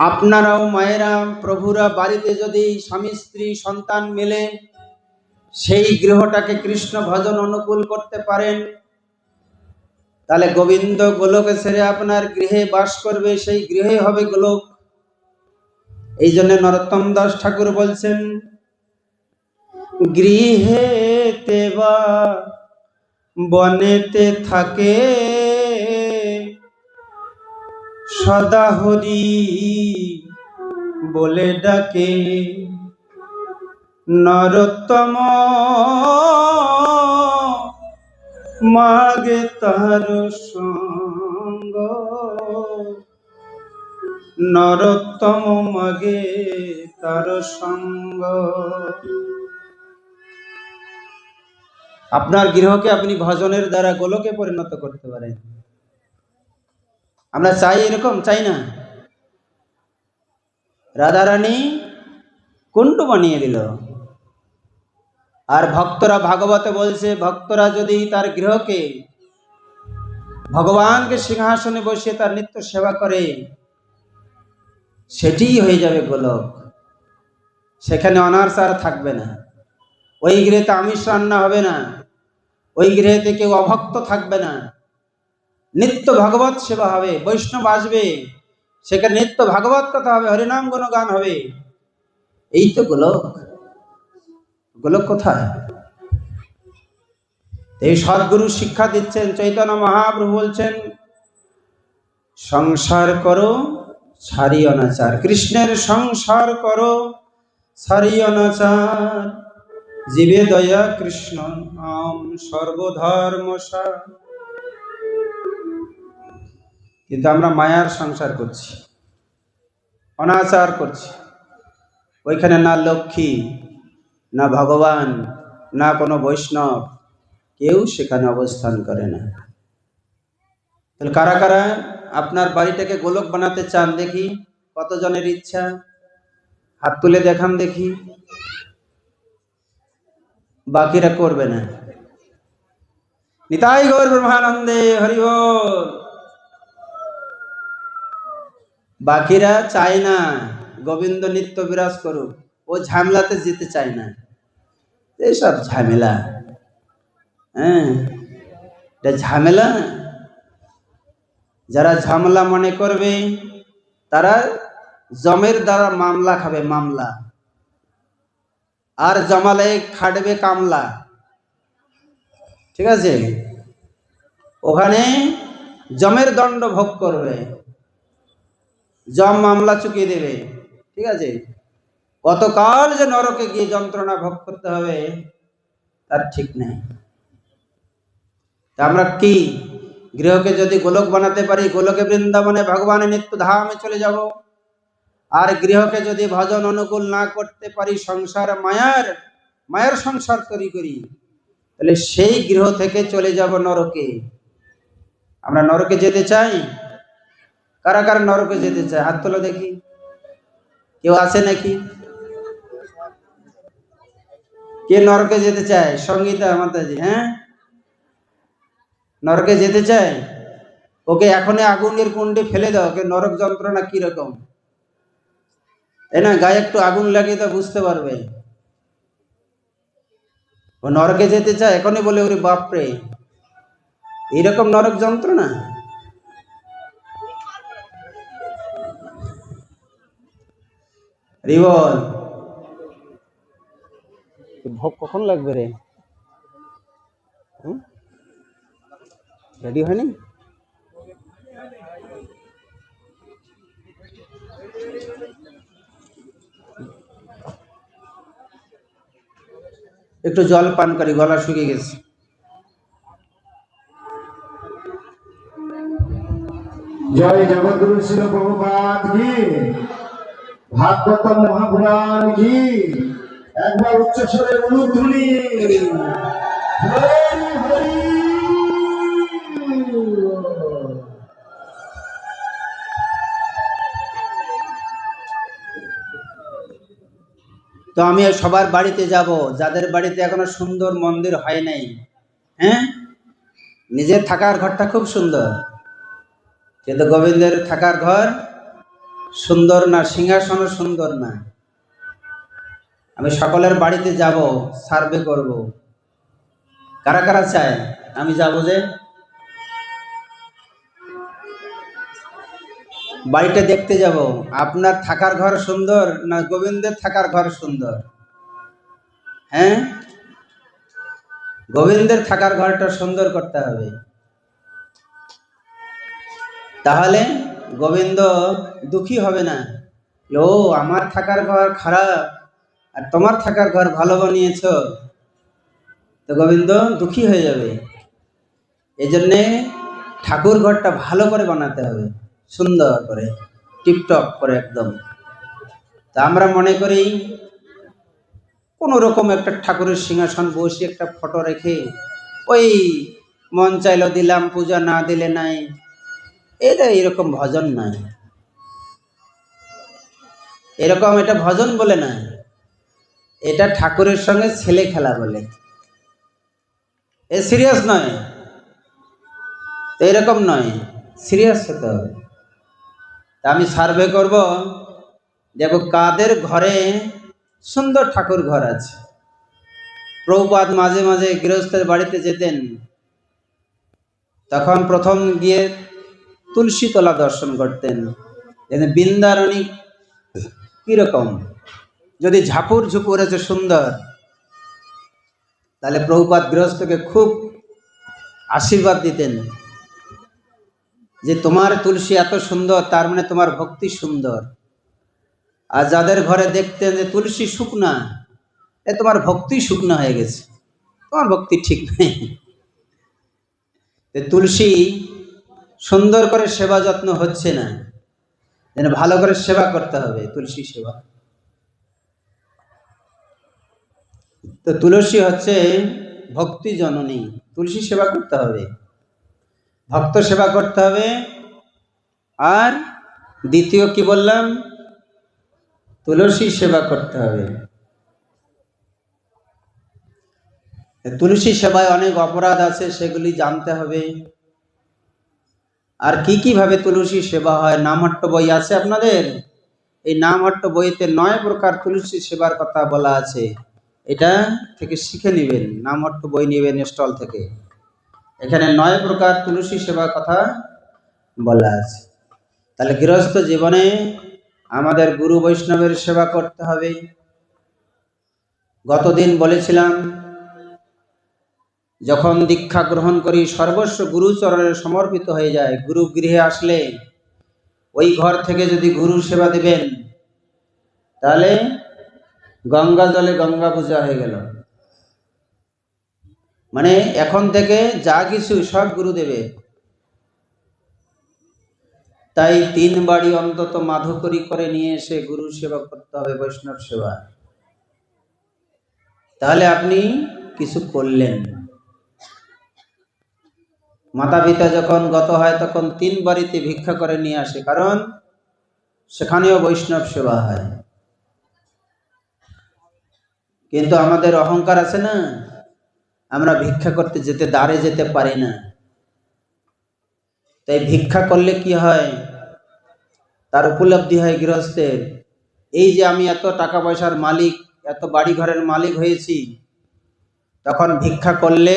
আপনারাও মায়েরা প্রভুরা বাড়িতে যদি স্বামী স্ত্রী সন্তান মিলে সেই গৃহটাকে কৃষ্ণ ভজন অনুকূল করতে পারেন, তাহলে গোবিন্দ গোলকে ছেড়ে আপনার গৃহে বাস করবে, সেই গৃহে হবে গোলক। এই জন্য নরোত্তম দাস ঠাকুর বলছেন গৃহেতে বা বনেতে থাকে সদা হরি বলে ডাকে, নরোত্তম মাগে তার সঙ্গ, নরোত্তম মাগে তার সঙ্গ। আপনার গৃহকে আপনি ভজনের দ্বারা গোলকে পরিণত করতে পারেন। আমরা চাই এরকম? চাই না? রাধারানী কুণ্ড বানিয়ে দিল। আর ভক্তরা ভাগবতে বলছে ভক্তরা যদি তার গৃহকে ভগবানকে সিংহাসনে বসিয়ে তার নিত্য সেবা করে, সেটিই হয়ে যাবে গোলক। সেখানে অনাচার থাকবে না, ওই গৃহেতে আমিষ রান্না হবে না, ওই গৃহেতে কেউ অভক্ত থাকবে না, নিত্য ভাগবত সেবা হবে, বৈষ্ণব আসবে, সেখানে নিত্য ভাগবত কথা হবে, হরিনাম গুণগান হবে। এই তো গোলক। গোলক কোথায়? এই সদ্গুরু শিক্ষা দিচ্ছেন। চৈতন্য মহাপ্রভু বলছেন সংসার করো ছাড়ি অনাচার। কৃষ্ণের সংসার করো সারি অনাচার জীবে দয়া কৃষ্ণ আম সর্বধর্ম সার। কিন্তু আমরা মায়ার সংসার করছি, অনাচার করছি। ওইখানে না লক্ষ্মী, না ভগবান, না কোনো বৈষ্ণব, কেউ সেখানে অবস্থান করে না। তাহলে কারা কারা আপনার বাড়িটাকে গোলক বানাতে চান দেখি? কতজনের ইচ্ছা? হাত তুলে দেখান দেখি। বাকিরা করবে না। নিতাই গৌর ব্রহ্মানন্দে হরি বল। বাকিরা চায় না গোবিন্দ নিত্য বিরাজ করুক, ও ঝামেলাতে যেতে চায় না। এইসব ঝামেলা, হ্যাঁ, এটা ঝামেলা। যারা ঝামেলা মনে করবে তারা জমের দ্বারা মামলা খাবে, মামলা। আর জমালে খাটবে কামলা, ঠিক আছে? ওখানে জমের দণ্ড ভোগ করবে, জম মামলা চুকিয়ে দেবে, ঠিক আছে? কতকাল যে নরকে গিয়ে যন্ত্রণা ভোগ করতে হবে তার ঠিক নেই। তা আমরা কি গৃহকে যদি গোলক বানাতে পারি, গোলকে বৃন্দাবনে ভগবানের নিত্য ধামে চলে যাব। আর গৃহকে যদি ভজন অনুকূল না করতে পারি, সংসার মায়ার সংসার তৈরি করি, তাহলে সেই গৃহ থেকে চলে যাব নরকে। আমরা নরকে যেতে চাই? কারা কারা নরকে যেতে চায়? হাত তোলো দেখি। কেউ আছে নাকি? কে নরকে যেতে চায়? সঙ্গীতা মাতাজি, হ্যাঁ, নরকে যেতে চায়? ওকে এখনই আগুনের কুণ্ডে ফেলে দাও, ওকে নরক যন্ত্রণা কিরকম, তাই না? গায়ে একটু আগুন লাগিয়ে দাও, বুঝতে পারবে। ও নরকে যেতে চায়, এখনই বলে ওরে বাপরে এইরকম নরক যন্ত্রণা। রিবল ভোগ কখন লাগবে রে? রেডি হয়নি? একটু জল পান করি, গলা শুকিয়ে গেছে। জয় জগদ্গুরু শিল প্রভুপাদ কি, ভাগবত মহাপুরাণ কি। একবার উচ্চস্বরে অনুধ্বনি হরি হরি। তো আমি সবার বাড়িতে যাব, যাদের বাড়িতে এখনো সুন্দর মন্দির হয় নাই। হ্যাঁ, নিজের থাকার ঘরটা খুব সুন্দর, কিন্তু গোবিন্দের থাকার ঘর সুন্দর না, সিংহাসনও সুন্দর না। আমি সকলের বাড়িতে যাব, সার্ভে করব। কারা কারা চায় আমি যাব? যে বাড়িটা দেখতে যাব, আপনার থাকার ঘর সুন্দর না গোবিন্দের থাকার ঘর সুন্দর? হ্যাঁ, গোবিন্দের থাকার ঘরটা সুন্দর করতে হবে, তাহলে গোবিন্দ দুঃখী হবে না। ও আমার থাকার ঘর খারাপ আর তোমার থাকার ঘর ভালো বানিয়েছ, তো গোবিন্দ দুঃখী হয়ে যাবে। এই জন্যে ঠাকুর ঘরটা ভালো করে বানাতে হবে, সুন্দর করে, টিপটপ করে একদম। তা আমরা মনে করি কোনো রকম একটা ঠাকুরের সিংহাসন বসে একটা ফটো রেখে ওই মন চাইলো দিলাম, পূজা না দিলে নাই। এটা এরকম ভজন নাই, এরকম এটা ভজন বলে না, এটা ঠাকুরের সঙ্গে ছেলে খেলা বলে। এ সিরিয়াস নয়, এরকম নয়, সিরিয়াস হতে হবে। তা আমি সার্ভে করব, দেখো কাদের ঘরে সুন্দর ঠাকুর ঘর আছে। প্রভুপাদ মাঝে মাঝে গৃহস্থের বাড়িতে যেতেন, তখন প্রথম গিয়ে তুলসী তলা দর্শন করতেন। বৃন্দারণী কিরকম, যদি ঝাপুর ঝুপুর আছে সুন্দর, তাহলে প্রভুপাদ গৃহস্থকে খুব আশীর্বাদ দিতেন যে তোমার তুলসী এত সুন্দর, তার মানে তোমার ভক্তি সুন্দর। আর যাদের ঘরে দেখতেন যে তুলসী শুকনা, তোমার ভক্তি শুকনা হয়ে গেছে, তোমার ভক্তি ঠিক নেই। তুলসী সুন্দর করে সেবা যত্ন হচ্ছে না, যেন ভালো করে সেবা করতে হবে তুলসী সেবা। তো তুলসী হচ্ছে ভক্তি জননী, তুলসী সেবা করতে হবে, ভক্ত সেবা করতে হবে। আর দ্বিতীয় কি বললাম, তুলসী সেবা করতে হবে। তুলসী সেবায় অনেক অপরাধ আছে, সেগুলি জানতে হবে। আর কি ভাবে তুলসী সেবা হয়, নামহট্ট বই আছে আপনাদের, এই নামহট্ট বইতে 9 প্রকার তুলসী সেবার কথা বলা আছে, এটা থেকে শিখে নেবেন। নামহট্ট বই নেবেন স্টল থেকে, এখানে 9 প্রকার তুলসী সেবার কথা বলা আছে। তাহলে গৃহস্থ জীবনে আমাদের গুরু বৈষ্ণবের সেবা করতে হবে। গতদিন বলেছিলাম, যখন দীক্ষা গ্রহণ করি সর্বস্ব গুরুচরণে সমর্পিত হয়ে যায়। গুরু গৃহে আসলে ওই ঘর থেকে যদি গুরু সেবা দেবেন, তাহলে গঙ্গা জলে গঙ্গা পূজা হয়ে গেল। মানে এখন থেকে যা কিছু সব গুরু দেবে। তাই 3 বাড়ি অন্তত মাধুকরী করে নিয়ে এসে গুরু সেবা করতে হবে, বৈষ্ণব সেবা। তাহলে আপনি কিছু করলেন। মাতা পিতা যখন গত হয় তখন 3 বাড়িতে ভিক্ষা করে নিয়ে আসে, কারণ সেখানেও বৈষ্ণব সেবা হয়। কিন্তু আমাদের অহংকার আছে না, আমরা ভিক্ষা করতে যেতে দ্বারে যেতে পারি না। তাই ভিক্ষা করলে কি হয়, তার উপলব্ধি হয় গৃহস্থের, এই যে আমি এত টাকা পয়সার মালিক, এত বাড়ি ঘরের মালিক হয়েছি। তখন ভিক্ষা করলে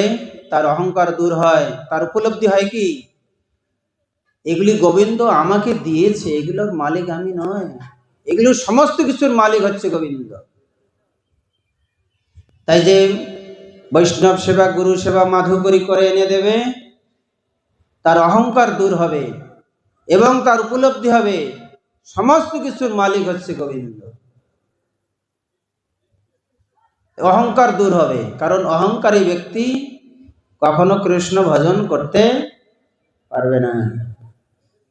তার অহংকার দূর হয়, তার উপলব্ধি হয় কি, এগুলি গোবিন্দ আমাকে দিয়েছে, এগুলোর মালিক আমি নয়, এগুলো সমস্ত কিছুর মালিক হচ্ছে গোবিন্দ। তাই যে বৈষ্ণব সেবা, গুরু সেবা মাধুকরী করে এনে দেবে, তার অহংকার দূর হবে এবং তার উপলব্ধি হবে সমস্ত কিছুর মালিক হচ্ছে গোবিন্দ। অহংকার দূর হবে, কারণ অহংকারী ব্যক্তি কখনো কৃষ্ণ ভজন করতে পারবে না।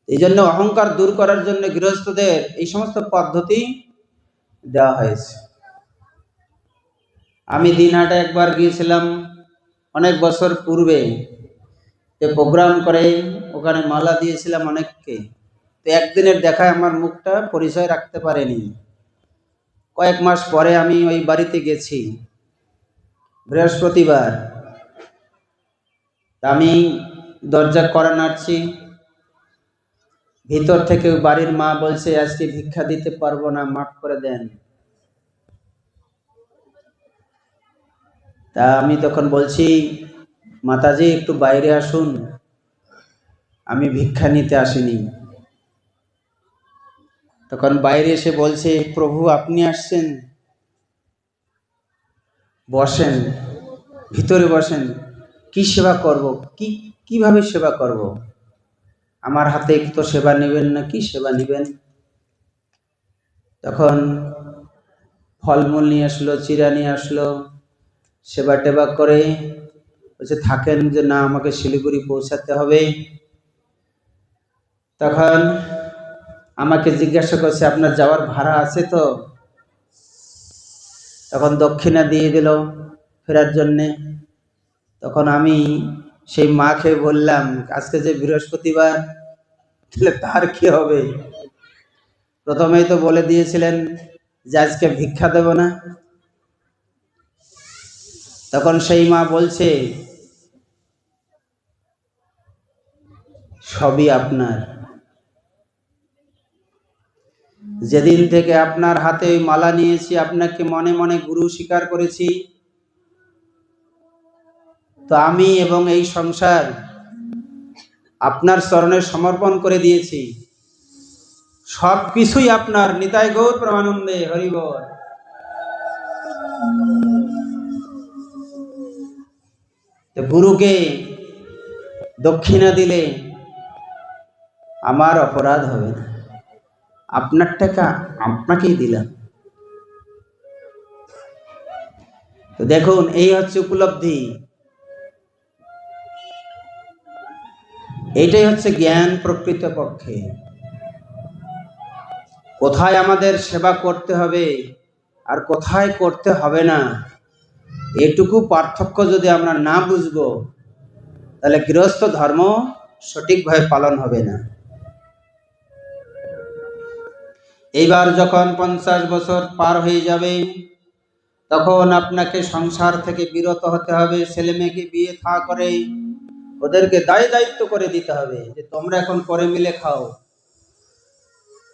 এই জন্য অহংকার দূর করার জন্য গৃহস্থদের এই সমস্ত পদ্ধতি দেওয়া হয়েছে। আমি দিনহাটা একবার গিয়েছিলাম অনেক বছর পূর্বে, প্রোগ্রাম করে ওখানে মালা দিয়েছিলাম অনেককে। তো একদিনের দেখায় আমার মুখটা পরিচয় রাখতে পারেনি। কয়েক মাস পরে আমি ওই বাড়িতে গেছি বৃহস্পতিবার। আমি দরজা কড়া নাড়ছি, ভিতর থেকে বাড়ির মা বলছে, আজকে ভিক্ষা দিতে পারবো না, মাফ করে দেন। তা আমি তখন বলছি, মাতাজি একটু বাইরে আসুন, আমি ভিক্ষা নিতে আসিনি। তখন বাইরে এসে বলছে, প্রভু আপনি আসছেন, বসেন, ভিতরে বসেন, কি সেবা করব, কিভাবে সেবা করব, আমার হাতে একটু সেবা নেবেন না, কি সেবা নেবেন? তখন ফলমূল নিয়ে আসলো, চিরা নিয়ে আসলো, সেবা টেবা করে বলছে থাকেন, যে না আমাকে শিলিগুড়ি পৌঁছাতে হবে। তখন আমাকে জিজ্ঞাসা করছে, আপনার যাওয়ার ভাড়া আছে তো? তখন দক্ষিণা দিয়ে দিল ফেরার জন্যে। তখন আমি সেই মাকে বললাম, আজকে যে বৃহস্পতিবার, তাহলে তার কি হবে? প্রথমেই তো বলে দিয়েছিলেন যে আজকে ভিক্ষা দেব না। তখন সেই মা বলছে, সবই আপনার। যেদিন থেকে আপনার হাতে ওই মালা নিয়েছি, আপনাকে মনে মনে গুরু স্বীকার করেছি, তো আমি এবং এই সংসার আপনার চরণে সমর্পণ করে দিয়েছি, সব কিছুই আপনার। নিতাই গৌর প্রেমানন্দে, হরি বল। গুরুকে দক্ষিণা দিলে আমার অপরাধ হবে না, আপনার টাকা আপনাকেই দিলাম। তো দেখুন, এই হচ্ছে উপলব্ধি, এইটাই হচ্ছে জ্ঞান প্রকৃতপক্ষে। কোথায় আমাদের সেবা করতে হবে আর কোথায় করতে হবে না, এটুকু পার্থক্য যদি আমরা না বুঝবো, তাহলে গৃহস্থ ধর্ম সঠিকভাবে পালন হবে না। এইবার যখন 50 বছর পার হয়ে যাবে, তখন আপনাকে সংসার থেকে বিরত হতে হবে। ছেলে মেয়েকে বিয়ে থা করে ওদেরকে দায়িত্ব করে দিতে হবে যে তোমরা এখন করে মিলে খাও,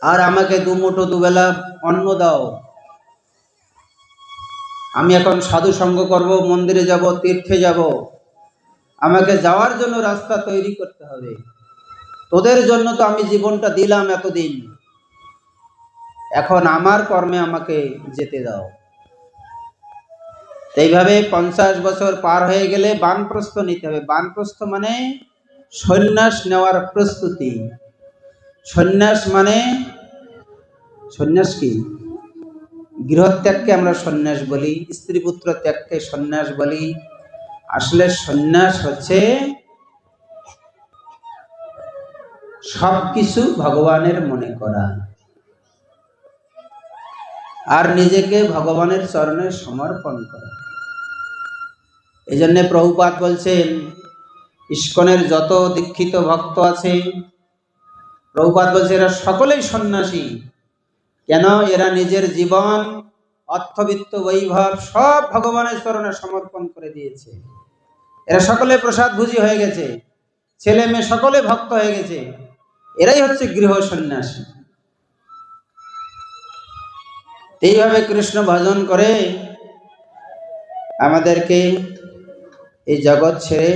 আর আমাকে দুমুঠো দুবেলা অন্ন দাও। আমি এখন সাধু সঙ্গ করব, মন্দিরে যাব, তীর্থে যাব, আমাকে যাওয়ার জন্য রাস্তা তৈরি করতে হবে। তোদের জন্য তো আমি জীবনটা দিলাম এতদিন, এখন আমার কর্মে আমাকে যেতে দাও। এইভাবে 50 বছর পার হয়ে গেলে বানপ্রস্থ নিতে হবে। বানপ্রস্থ মানে সন্ন্যাস নেওয়ার প্রস্তুতি। সন্ন্যাস মানে, সন্ন্যাস কি? গৃহত্যাগকে আমরা সন্ন্যাস বলি, স্ত্রী পুত্র ত্যাগকে সন্ন্যাস বলি। আসলে সন্ন্যাস হচ্ছে সবকিছু ভগবানের মনে করা আর নিজেকে ভগবানের চরণে সমর্পণ করা। এই জন্য প্রভুপাদ বলছেন, ইস্কনের যত দীক্ষিত ভক্ত আছে, প্রভুপাদ বলছে এরা সকলেই সন্ন্যাসী। কেন? এরা নিজের জীবন, অর্থবিত্ত, বৈভব সব ভগবানের চরণে সমর্পণ করে দিয়েছে। এরা সকলে প্রসাদ ভুজি হয়ে গেছে, ছেলে মেয়ে সকলে ভক্ত হয়ে গেছে। এরাই হচ্ছে গৃহ সন্ন্যাসী। এইভাবে কৃষ্ণ ভজন করে আমাদেরকে এই জগৎ ছেড়ে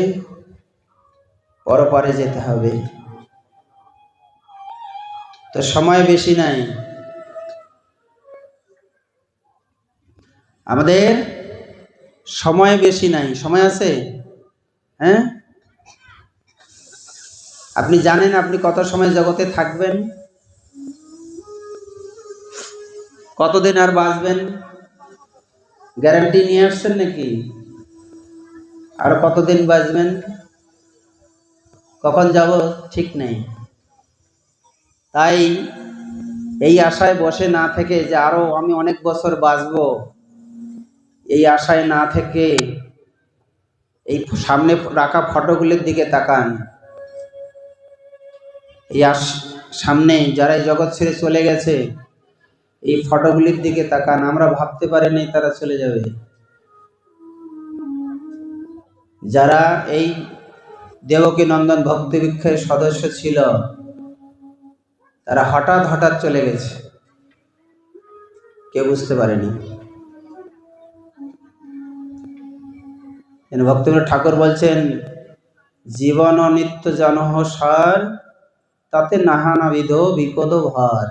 পরপারে যেতে হবে। তো সময় বেশি নাই, আমাদের সময় বেশি নাই। সময় আছে? হ্যাঁ, আপনি জানেন আপনি কত সময় জগতে থাকবেন? কতদিন আর বাঁচবেন? গ্যারান্টি নিয়ে আসছেন নাকি? আর কতদিন বাঁচবেন, কখন যাব ঠিক নেই। তাই এই আশায় বসে না থেকে যে আরো আমি অনেক বছর বাঁচবো, এই আশায় না থেকে এই সামনে রাখা ফটোগুলির দিকে তাকান। এই সামনে যারা এই জগৎ ছেড়ে চলে গেছে, এই ফটোগুলির দিকে তাকান। আমরা ভাবতে পারিনি তারা চলে যাবে। যারা এই দেবকী নন্দন ভক্তি বৃক্ষের সদস্য ছিল, তারা হঠাৎ চলে গেছে, কেউ বুঝতে পারেনি। ভক্তিবিনোদ ঠাকুর বলছেন, জীবন নিত্য জনহ সার, তাতে নাহানাবিধ বিপদ ভার।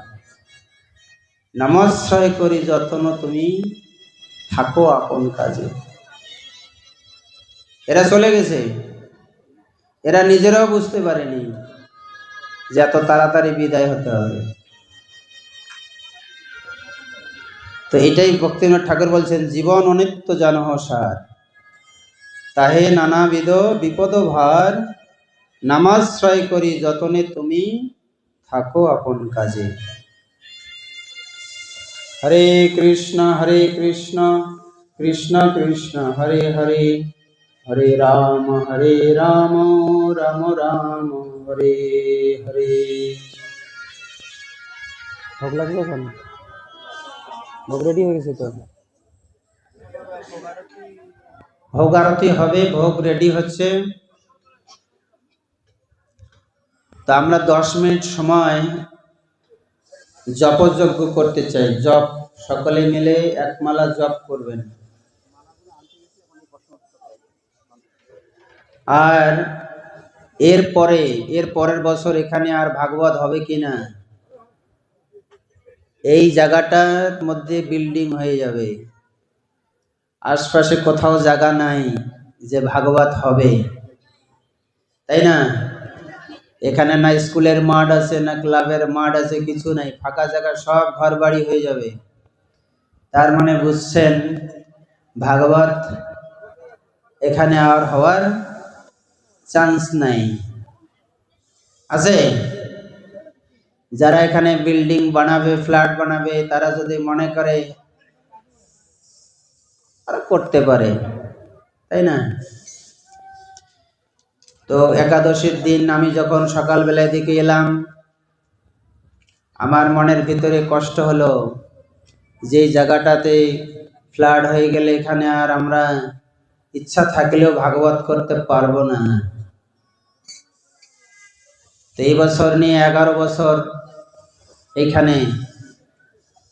নমস্কার করি যত্ন তুমি থাকো আপন কাজে। এরা চলে গেছে, এরা নিজেরাও বুঝতে পারেনি যে এত তাড়াতাড়ি বিদায় হতে হবে। তো এটাই ভক্তিবিনোদ ঠাকুর বলছেন, জীবন অনিত্য জনহ সার, তাহে নানাবিধ বিপদ ভার। নামাশ্রয় করি যতনে তুমি থাকো আপন কাজে। হরে কৃষ্ণ কৃষ্ণ কৃষ্ণ হরে হরে, হরে রাম রাম রাম হরে হরে। ভোগ লাগলো কেন? ভোগ রেডি হয়ে গেছে তো, ভোগ আরতি হবে, ভোগ রেডি হচ্ছে। তা আমরা 10 মিনিট সময় জপযজ্ঞ করতে চাই। জপ সকলে মিলে একমালা জপ করবেন। আর এর পরের বছর এখানে আর ভাগবত হবে কিনা, এই জায়গাটার মধ্যে বিল্ডিং হয়ে যাবে, আশপাশে কোথাও জায়গা নাই যে ভাগবত হবে, তাই না? এখানে না স্কুলের মাঠ আছে, না ক্লাবের মাঠ আছে, কিছু নাই, ফাঁকা জায়গা, সব ঘর বাড়ি হয়ে যাবে। তার মানে বুঝছেন ভাগবত এখানে আর হওয়ার চান্স নাই। আছে যারা এখানে বিল্ডিং বানাবে, ফ্ল্যাট বানাবে, তারা যদি মনে করে তারা করতে পারে, তাই না? তো একাদশীর দিন আমি যখন সকালবেলায় দিকে এলাম, আমার মনের ভিতরে কষ্ট হলো যে জায়গাটাতে ফ্লাড হয়ে গেলে এখানে আর আমরা ইচ্ছা থাকলেও ভাগবত করতে পারবো না। তো এই বছর নিয়ে 11 বছর এইখানে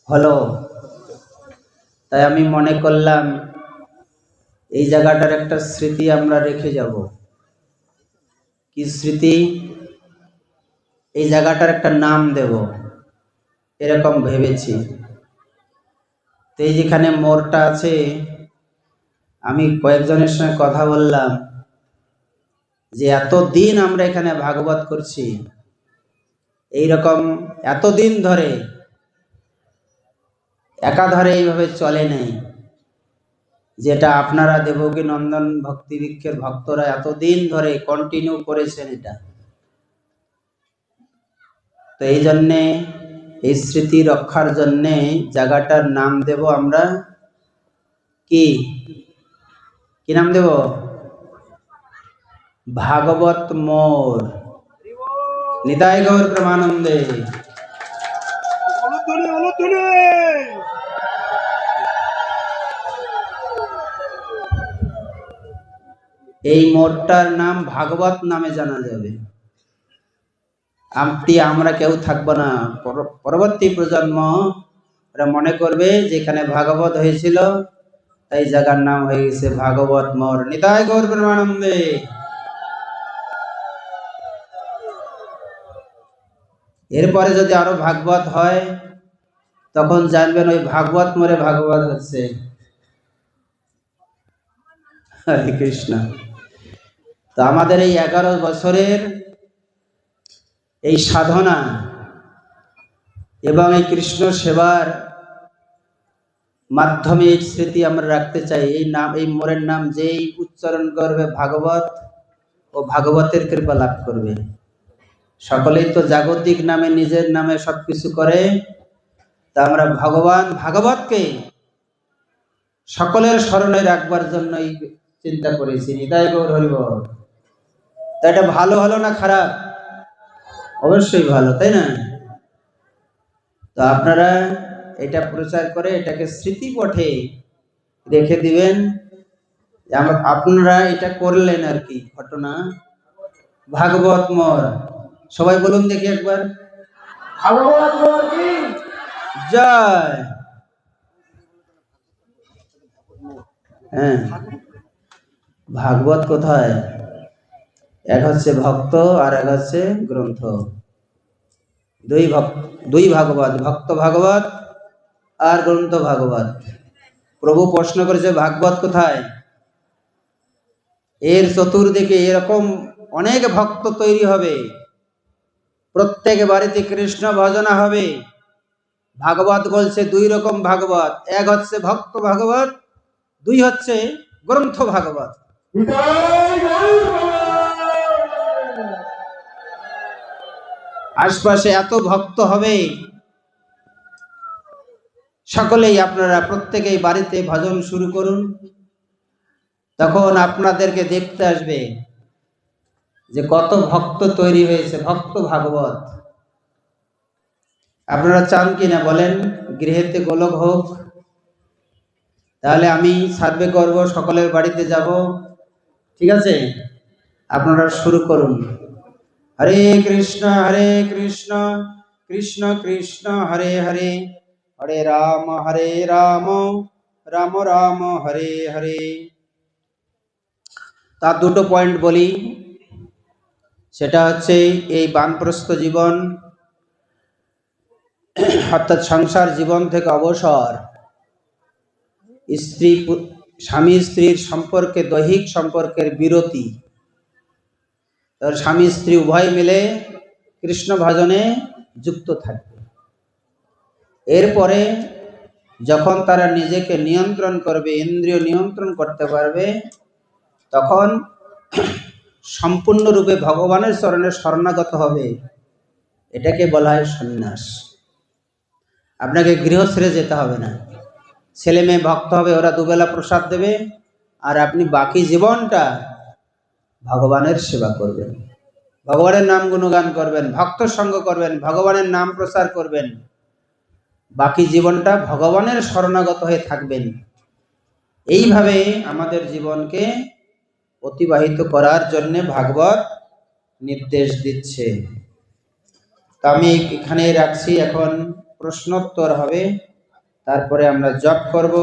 হলো, তাই আমি মনে করলাম এই জায়গাটার একটা স্মৃতি আমরা রেখে যাব। কি স্মৃতি? এই জায়গাটার একটা নাম দেব, এরকম ভেবেছি। তো এই যেখানে মোড়টা আছে, আমি কয়েকজনের সঙ্গে কথা বললাম যে এতদিন আমরা এখানে ভাগবত করছি, এইরকম এতদিন ধরে একাধারে এইভাবে চলে নাই, যেটা আপনারা দেবকী নন্দন ভক্তি বৃক্ষের ভক্তরা এতদিন ধরে কন্টিনিউ করেছেন এটা। তো এই জন্যে এই স্মৃতি রক্ষার জন্যে জায়গাটার নাম দেব আমরা কি কি নাম দেব? ভাগবত মোড়। নিতাই গৌর প্রেমানন্দে। এই মোড়টার নাম ভাগবত নামে জানা যাবে। আমরা কেউ থাকবো না, পরবর্তী প্রজন্ম মনে করবে যে এখানে ভাগবত হয়েছিল, তাই জায়গার নাম হয়ে গেছে ভাগবত মোড়। নিতাই গৌর প্রেমানন্দে। এরপরে যদি আরো ভাগবত হয়, তখন জানবেন ওই ভাগবত মোড়ে ভাগবত হচ্ছে। হরে কৃষ্ণ। তো আমাদের এই 11 বছরের এই সাধনা এবং এই কৃষ্ণ সেবার মাধ্যমে এই স্মৃতি আমরা রাখতে চাই। এই নাম, এই মোড়ের নাম যেই উচ্চারণ করবে ভাগবত, ও ভাগবতের কৃপা লাভ করবে। সকলেই তো জাগতিক নামে, নিজের নামে সবকিছু করে, তা আমরা ভগবান ভাগবতকে সকলের স্মরণে রাখবার জন্যই চিন্তা করেছি। নিতাই গৌর হরিবল। তা এটা ভালো হলো না খারাপ? অবশ্যই ভালো, তাই না? তো আপনারা এটা প্রচার করে এটাকে স্মৃতিপটে রেখে দিবেন। আপনারা এটা করলেন আর কি ঘটনা। ভাগবত মোড়, সবাই বলুন দেখি একবার, ভাগবত মোড় কি জয়। হ্যাঁ, ভাগবত কোথায়? এক হচ্ছে ভক্ত আর এক হচ্ছে গ্রন্থ। দুই ভাগবত, ভক্ত ভাগবত আর গ্রন্থ ভাগবত। প্রভু প্রশ্ন করেছে ভাগবত কোথায়? এর চতুর্দিকে এরকম অনেক ভক্ত তৈরি হবে, প্রত্যেক বাড়িতে কৃষ্ণ ভজনা হবে। ভাগবত বলছে 2 রকম ভাগবত, এক হচ্ছে ভক্ত ভাগবত, 2 হচ্ছে গ্রন্থ ভাগবত। আশপাশে এত ভক্ত হবে, সকলেই আপনারা প্রত্যেকেই বাড়িতে ভজন শুরু করুন, তখন আপনাদেরকে দেখতে আসবে যে কত ভক্ত তৈরি হয়েছে। ভক্ত ভাগবত আপনারা চান কিনা বলেন? গৃহেতে গোলক হোক। তাহলে আমি সার্ভে করব, সকলের বাড়িতে যাব, ঠিক আছে? আপনারা শুরু করুন। হরে কৃষ্ণ কৃষ্ণ কৃষ্ণ হরে হরে, হরে রাম রাম রাম হরে হরে। তার 2টো পয়েন্ট বলি। সেটা হচ্ছে এই বানপ্রস্থ জীবন, অর্থাৎ সংসার জীবন থেকে অবসর, স্বামী স্ত্রীর সম্পর্কে, দৈহিক সম্পর্কের বিরতি, তার স্বামী স্ত্রী উভয় মিলে কৃষ্ণ ভজনে যুক্ত থাকবে। এরপরে যখন তারা নিজেকে নিয়ন্ত্রণ করবে, ইন্দ্রিয় নিয়ন্ত্রণ করতে পারবে, তখন সম্পূর্ণরূপে ভগবানের চরণে শরণাগত হবে। এটাকে বলা হয় সন্ন্যাস। আপনাকে গৃহ ছেড়ে যেতে হবে না। ছেলে মেয়ে ভক্ত হবে, ওরা দুবেলা প্রসাদ দেবে, আর আপনি বাকি জীবনটা ভগবানের সেবা করবেন, ভগবানের নাম গুণগান করবেন, ভক্ত সঙ্গ করবেন, ভগবানের নাম প্রচার করবেন, বাকি জীবনটা ভগবানের শরণাগত হয়ে থাকবেন। এইভাবে আমাদের জীবনকে অতিবাহিত করার জন্য ভাগবত নির্দেশ দিচ্ছে। তো আমি এখানে রাখছি, এখন প্রশ্নোত্তর হবে, তারপরে আমরা জপ করব।